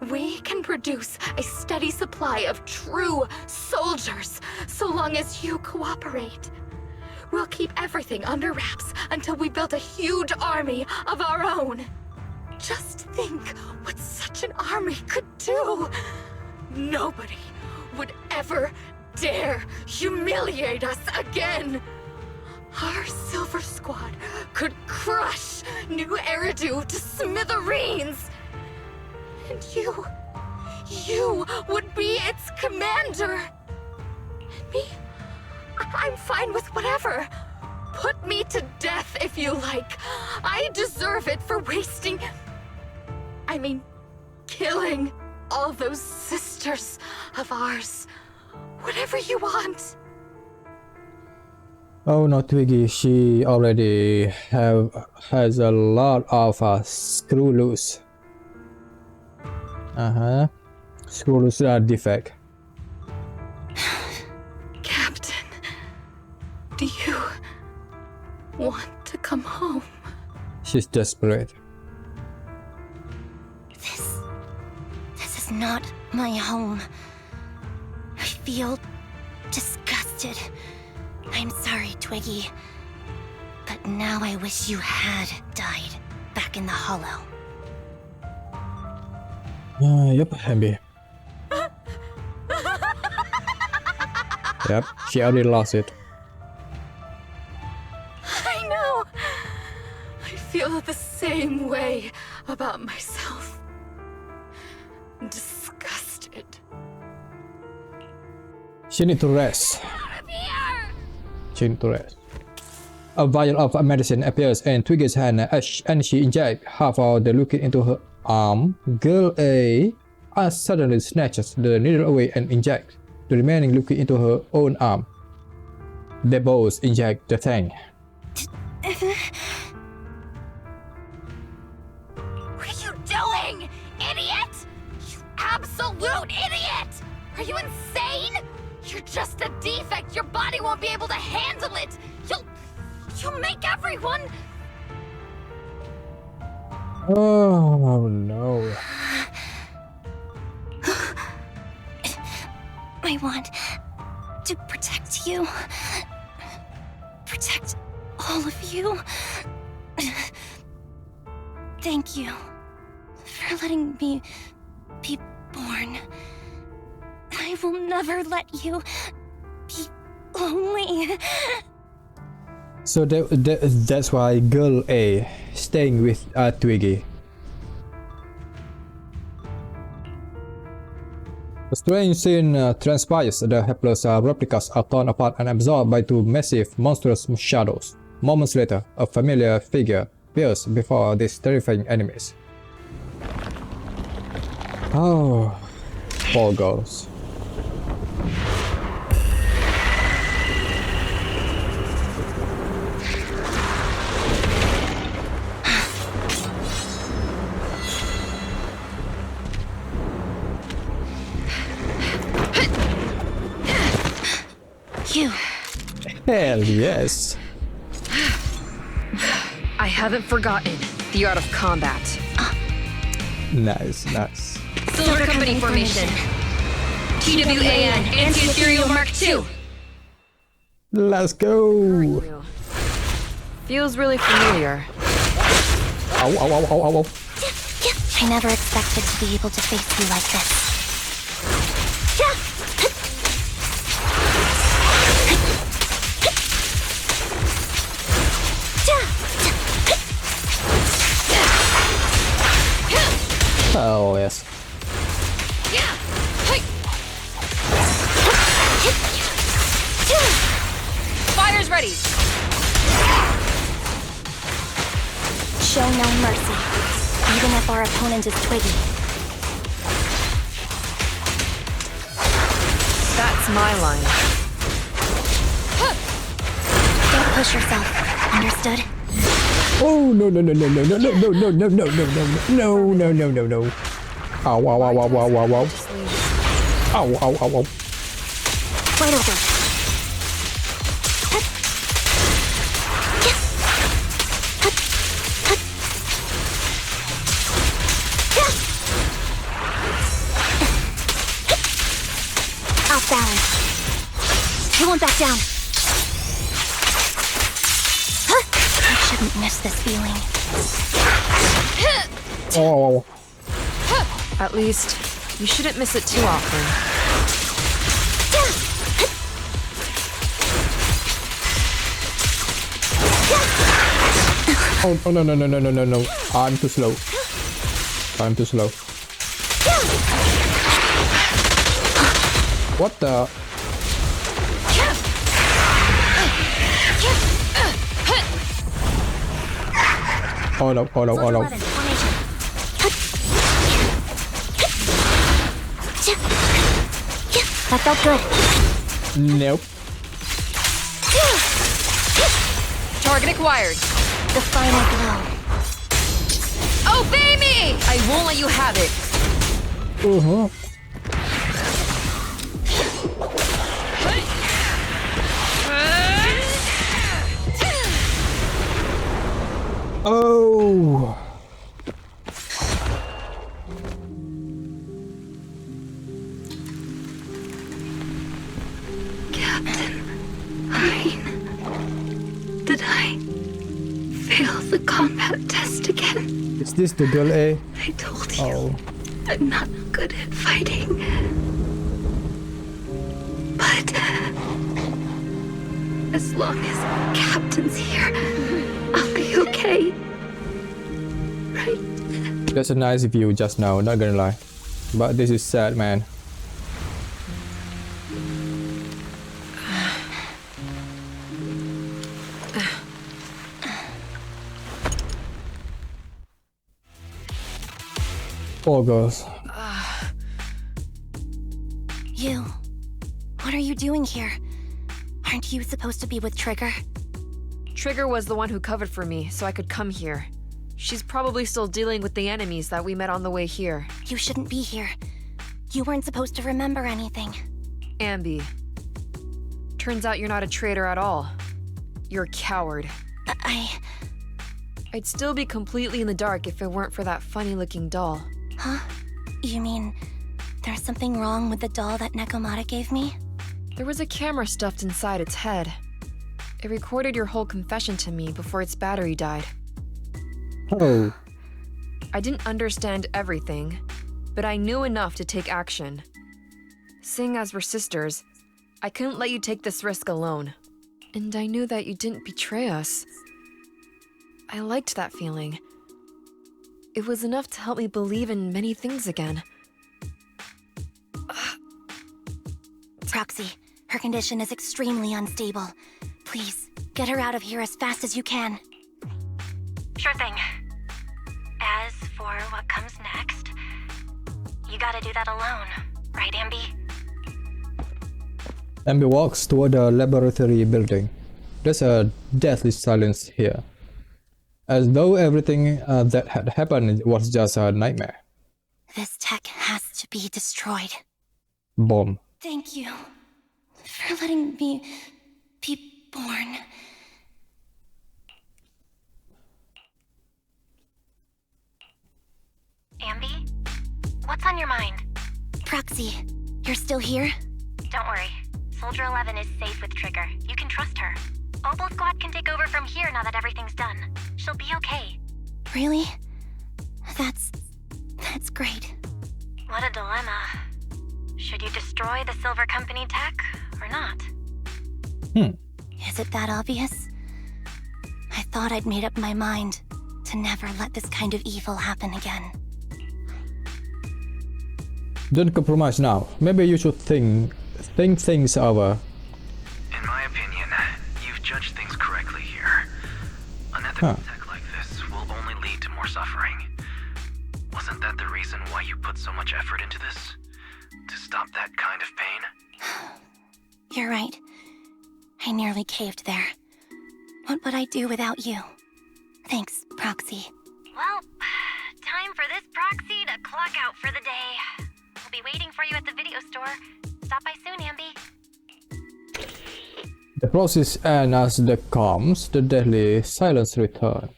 We can produce a steady supply of true soldiers so long as you cooperate. We'll keep everything under wraps until we built a huge army of our own. Just think what such an army could do. Nobody would ever dare humiliate us again. Our Silver Squad could crush New Eridu to smithereens. And you would be its commander. And me, I'm fine with whatever. Put me to death if you like. I deserve it for killing all those sisters of ours. Whatever you want. Oh no, Twiggy, she already has a lot of screw loose. Screw loose defect. Captain, do you want to come home? She's desperate. This is not my home. I feel disgusted. I'm sorry, Twiggy. But now I wish you had died back in the hollow. Yep, Anby. Yep, she already lost it. I know. I feel the same way about myself. Disgusted. She need to rest. She need to rest. A vial of medicine appears in Twiggy's hand and she injects half of the liquid into her arm. Girl A suddenly snatches the needle away and injects the remaining liquid into her own arm. They both inject the thing. What are you doing, idiot? You absolute idiot! Are you insane? You're just a defect. Your body won't be able to handle it. You'll make everyone. Oh no. I want to protect you. Protect all of you. Thank you for letting me be born. I will never let you be lonely. So that's why Girl A staying with Twiggy. A strange scene transpires. The helpless replicas are torn apart and absorbed by two massive, monstrous shadows. Moments later, a familiar figure appears before these terrifying enemies. Oh, poor girls. You. Hell yes. I haven't forgotten the art of combat. Nice, nice. Silver Company formation. TWAN, Anti-Ethereal Mark II. Let's go. Feels really familiar. Ow, ow, ow, ow, ow, ow. I never expected to be able to face you like this. Oh best. Fire's ready! Show no mercy, even if our opponent is twiggy. That's my line. Don't push yourself, understood? Oh no no no no no no no no no no no no no no no no no. Ow ow ow ow ow ow ow. Ow ow ow ow. Right over. Off balance. You won't back down. I shouldn't miss this feeling. Oh. At least, you shouldn't miss it too often. Oh no no no no no no no. I'm too slow. I'm too slow. What the? Oh no, oh no, oh no. That felt good. Nope. Target acquired. The final blow. Obey me! I won't let you have it. Uh-huh. Oh. Did I fail the combat test again? Is this the girl A? I told you Oh. I'm not good at fighting. But as long as Captain's here, I'll be okay. Right? That's a nice view just now, not gonna lie. But this is sad, man. Poor girls. You. What are you doing here? Aren't you supposed to be with Trigger? Trigger was the one who covered for me, so I could come here. She's probably still dealing with the enemies that we met on the way here. You shouldn't be here. You weren't supposed to remember anything. Anby. Turns out you're not a traitor at all. You're a coward. I'd still be completely in the dark if it weren't for that funny-looking doll. Huh? You mean there's something wrong with the doll that Nekomata gave me? There was a camera stuffed inside its head. It recorded your whole confession to me before its battery died. Oh. I didn't understand everything, but I knew enough to take action. Seeing as we're sisters, I couldn't let you take this risk alone. And I knew that you didn't betray us. I liked that feeling. It was enough to help me believe in many things again. Proxy, her condition is extremely unstable. Please, get her out of here as fast as you can. Sure thing. As for what comes next, you gotta do that alone, right, Anby? Anby walks toward the laboratory building. There's a deathly silence here, as though everything that had happened was just a nightmare. This tech has to be destroyed. Bomb. Thank you for letting me be born. Anby? What's on your mind? Proxy, you're still here? Don't worry. Soldier 11 is safe with Trigger. You can trust her. Opal Squad can take over from here now that everything's done. She'll be okay. Really? That's great. What a dilemma. Should you destroy the Silver Company tech or not? Is it that obvious? I thought I'd made up my mind to never let this kind of evil happen again. Don't compromise now. Maybe you should think things over. In my opinion, you've judged things correctly here. Unethical tech like this will only lead to more suffering. Wasn't that the reason why you put so much effort into this? To stop that kind of pain? You're right. I nearly caved there. What would I do without you? Thanks, Proxy. Well, time for this proxy to clock out for the day. I'll be waiting for you at the video store. Stop by soon, Anby. The process ends as the calms, the deadly silence return.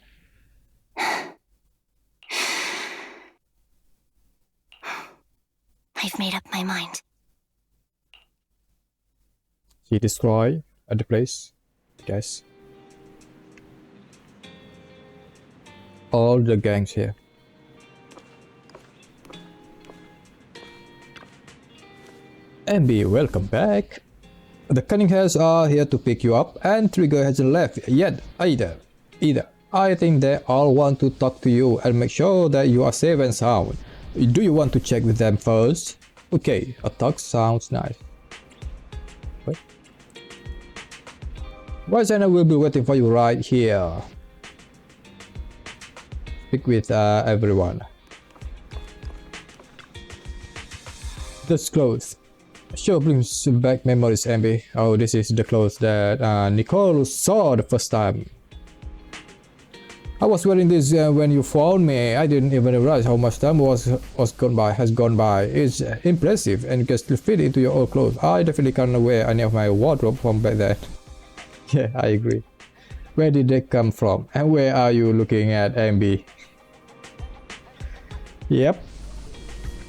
I've made up my mind. She destroy at the place, guys. All the gangs here. Anby, welcome back. The Cunninghams are here to pick you up, and Trigger hasn't left yet either. I think they all want to talk to you and make sure that you are safe and sound. Do you want to check with them first? Okay, a talk sounds nice. Wait. Ryzena will be waiting for you right here. Speak with everyone. This clothes. Sure brings back memories, Anby. Oh, this is the clothes that Nicole saw the first time. I was wearing this when you found me. I didn't even realize how much time has gone by. It's impressive, and you can still fit into your old clothes. I definitely can't wear any of my wardrobe from back then. Yeah, I agree. Where did they come from? And where are you looking at, Anby? Yep.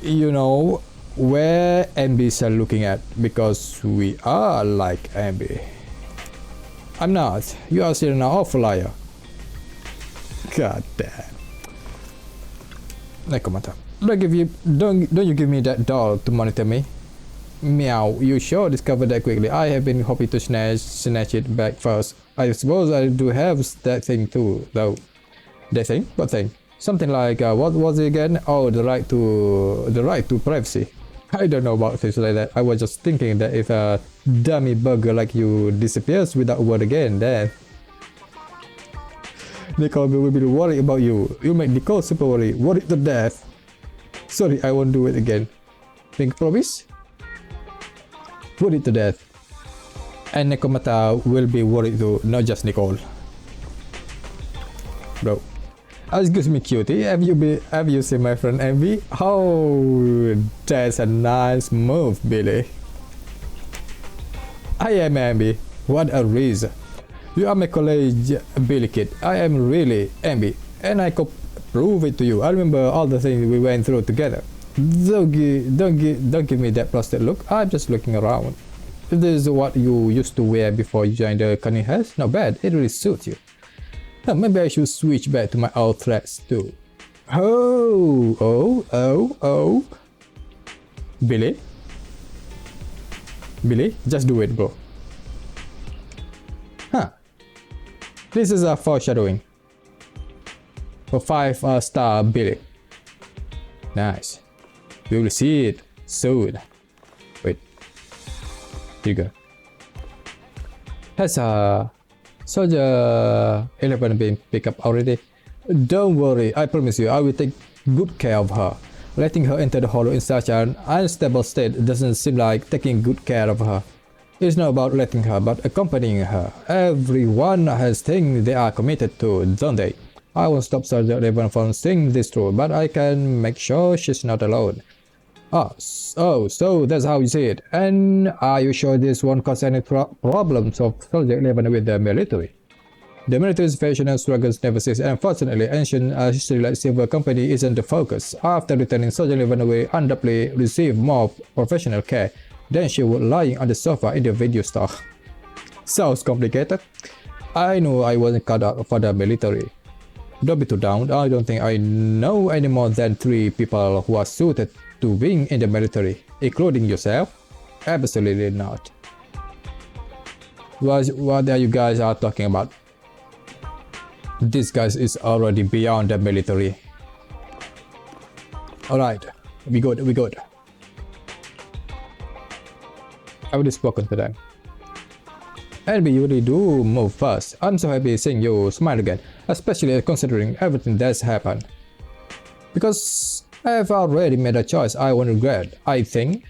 You know where Anby's are looking at, because we are like Anby. I'm not. You are still an awful liar. God damn. Nekomata. Don't you give me that doll to monitor me. Meow, you sure discovered that quickly. I have been hoping to snatch it back first. I suppose I do have that thing too, though. That thing? What thing? Something like what was it again? Oh, the right to privacy. I don't know about things like that. I was just thinking that if a dummy bugger like you disappears without a word again, then Nicole will be worried about you. You make Nicole super worried to death. Sorry, I won't do it again. Think promise? Put it to death. And Nekomata will be worried too, not just Nicole. Bro. Excuse me, cutie. Have you seen my friend Anby? Oh, that's a nice move, Billy. I am Anby. What a reason. You are my college Billy kid. I am really Anby, and I could prove it to you. I remember all the things we went through together. Don't give me that plastic look. I'm just looking around. If this is what you used to wear before you joined the Cunninghams, not bad. It really suits you. Maybe I should switch back to my old threads too. Oh. Billy, just do it, bro. Huh. This is a foreshadowing. For 5-star Billy. Nice. We will see it soon. Wait. Here you go. Has Soldier 11 been picked up already? Don't worry, I promise you, I will take good care of her. Letting her enter the hollow in such an unstable state doesn't seem like taking good care of her. It's not about letting her, but accompanying her. Everyone has things they are committed to, don't they? I won't stop Soldier 11 from seeing this through, but I can make sure she's not alone. So that's how you see it. And are you sure this won't cause any problems of Soldier 11 with the military? The military's fashion and struggles never cease. Unfortunately, ancient history like Silver Company isn't the focus. After returning, Soldier 11 will undoubtedly receive more professional care than she would lying on the sofa in the video store. Sounds complicated. I knew I wasn't cut out for the military. Don't be too down. I don't think I know any more than 3 people who are suited to being in the military, including yourself. Absolutely not. What are you guys are talking about? This guy is already beyond the military. Alright, we good. I would have spoken to them. Anby, you really do move fast. I'm so happy seeing you smile again, especially considering everything that's happened. Because I have already made a choice I won't regret, I think.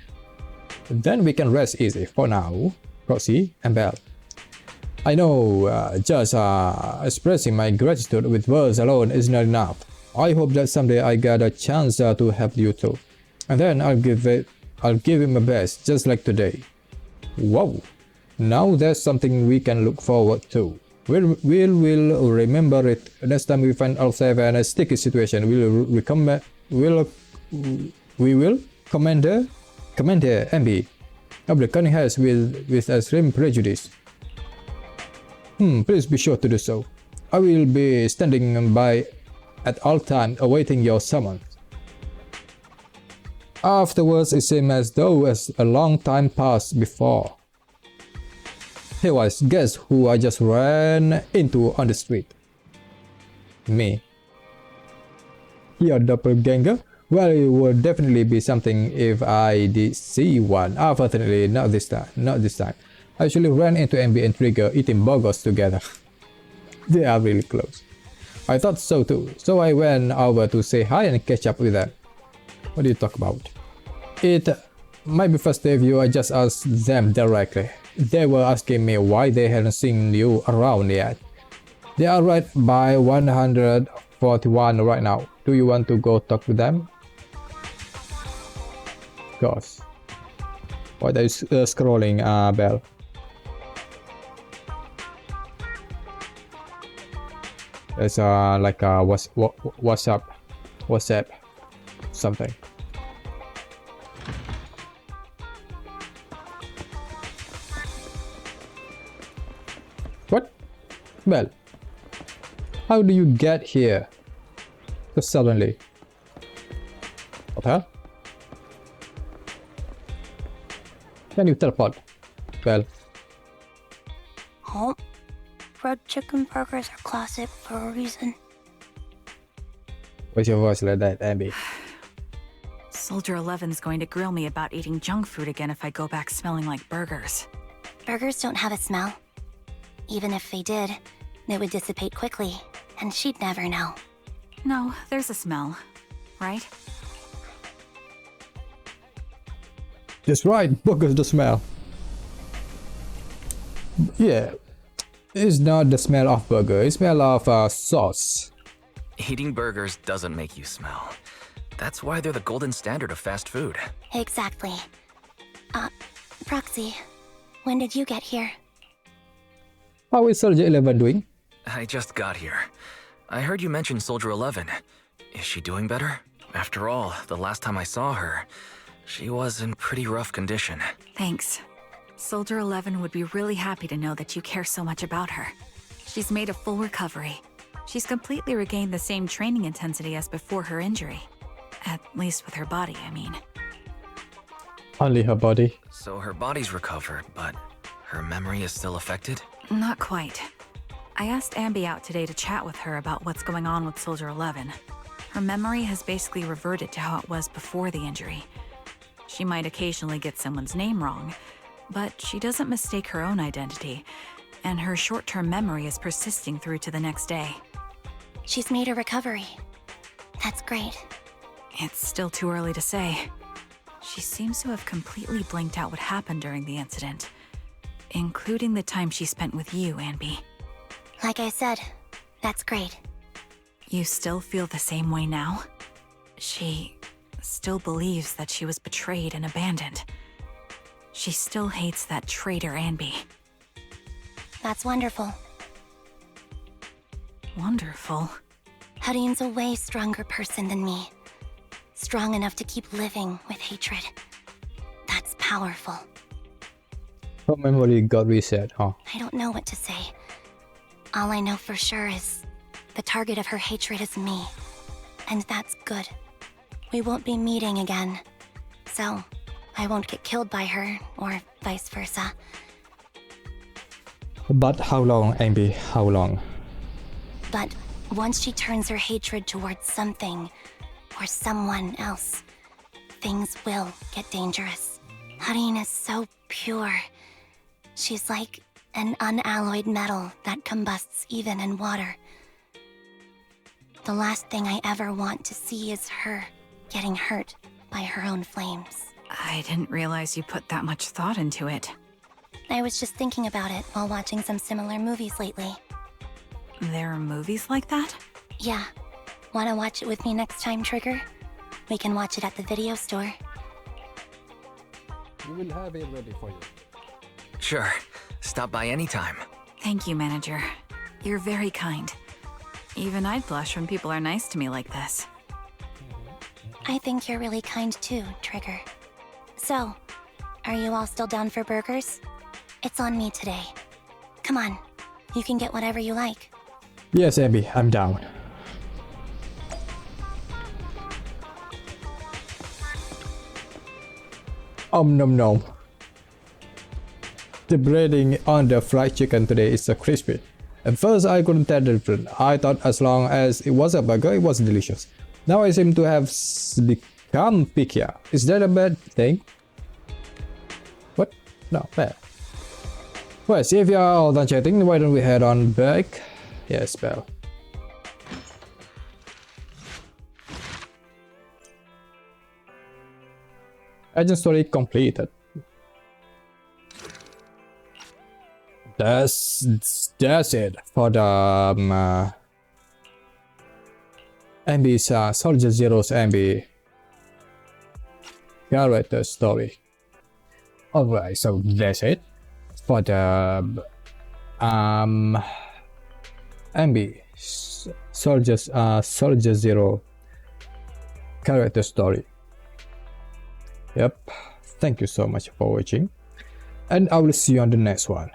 Then we can rest easy for now, Roxy and Belle. I know just expressing my gratitude with words alone is not enough. I hope that someday I get a chance to help you too. And then I'll give it my best, just like today. Wow! Now there's something we can look forward to. We'll remember it next time we find ourselves in a sticky situation. We will Commander Anby of the Cunning Heads with extreme prejudice. Please be sure to do so. I will be standing by at all times awaiting your summons. Afterwards, it seemed as though a long time passed before. Hey guys, guess who I just ran into on the street? Me. Your doppelganger? Well, it would definitely be something if I did see one. Unfortunately, not this time. I actually ran into Anby and Trigger eating burgers together. They are really close. I thought so too, so I went over to say hi and catch up with them. What do you talk about? It might be first day of you, I just asked them directly. They were asking me why they hadn't seen you around yet. They are right by 141 right now. Do you want to go talk with them? Gosh. What are you scrolling, Belle? There's like a WhatsApp something. What? Well, how do you get here so suddenly? What the hell? Can you teleport? Well. Oh, fried chicken burgers are classic for a reason. What's your voice like that, Anby? Soldier 11's going to grill me about eating junk food again if I go back smelling like burgers. Burgers don't have a smell. Even if they did, they would dissipate quickly, and she'd never know. No, there's a smell, right? That's right, burgers the smell. Yeah, it's not the smell of burger, it's smell of sauce. Eating burgers doesn't make you smell. That's why they're the golden standard of fast food. Exactly. Proxy, when did you get here? How is Soldier 11 doing? I just got here. I heard you mention Soldier 11. Is she doing better? After all, the last time I saw her, she was in pretty rough condition. Thanks. Soldier 11 would be really happy to know that you care so much about her. She's made a full recovery. She's completely regained the same training intensity as before her injury. At least with her body, I mean. Only her body. So her body's recovered, but her memory is still affected? Not quite. I asked Anby out today to chat with her about what's going on with Soldier 11. Her memory has basically reverted to how it was before the injury. She might occasionally get someone's name wrong, but she doesn't mistake her own identity, and her short-term memory is persisting through to the next day. She's made a recovery. That's great. It's still too early to say. She seems to have completely blanked out what happened during the incident, including the time she spent with you, Anby. Like I said, that's great. You still feel the same way now? She still believes that she was betrayed and abandoned. She still hates that traitor Anby. That's wonderful. Wonderful. Hadian's a way stronger person than me. Strong enough to keep living with hatred. That's powerful. Her memory got reset, huh? I don't know what to say. All I know for sure is the target of her hatred is me. And that's good. We won't be meeting again. So, I won't get killed by her, or vice versa. But how long, Anby? How long? But once she turns her hatred towards something, or someone else, things will get dangerous. Harin is so pure. She's like an unalloyed metal that combusts even in water. The last thing I ever want to see is her getting hurt by her own flames. I didn't realize you put that much thought into it. I was just thinking about it while watching some similar movies lately. There are movies like that? Yeah. Wanna watch it with me next time, Trigger? We can watch it at the video store. We will have it ready for you. Sure. Stop by anytime. Thank you, manager. You're very kind. Even I'd blush when people are nice to me like this. I think you're really kind too, Trigger. So, are you all still down for burgers? It's on me today. Come on, you can get whatever you like. Yes, Anby, I'm down. Nom nom. The breading on the fried chicken today is so crispy. At first I couldn't tell the difference. I thought as long as it was a burger, it was delicious. Now I seem to have become pickier. Is that a bad thing? What? No, bad. Well, see if you are all done chatting, why don't we head on back? Yes, Belle. Agent story completed. That's it for the Anby's Soldier Zero's Anby character story. Alright, so that's it for the Anby Soldier Zero character story. Yep, thank you so much for watching, and I will see you on the next one.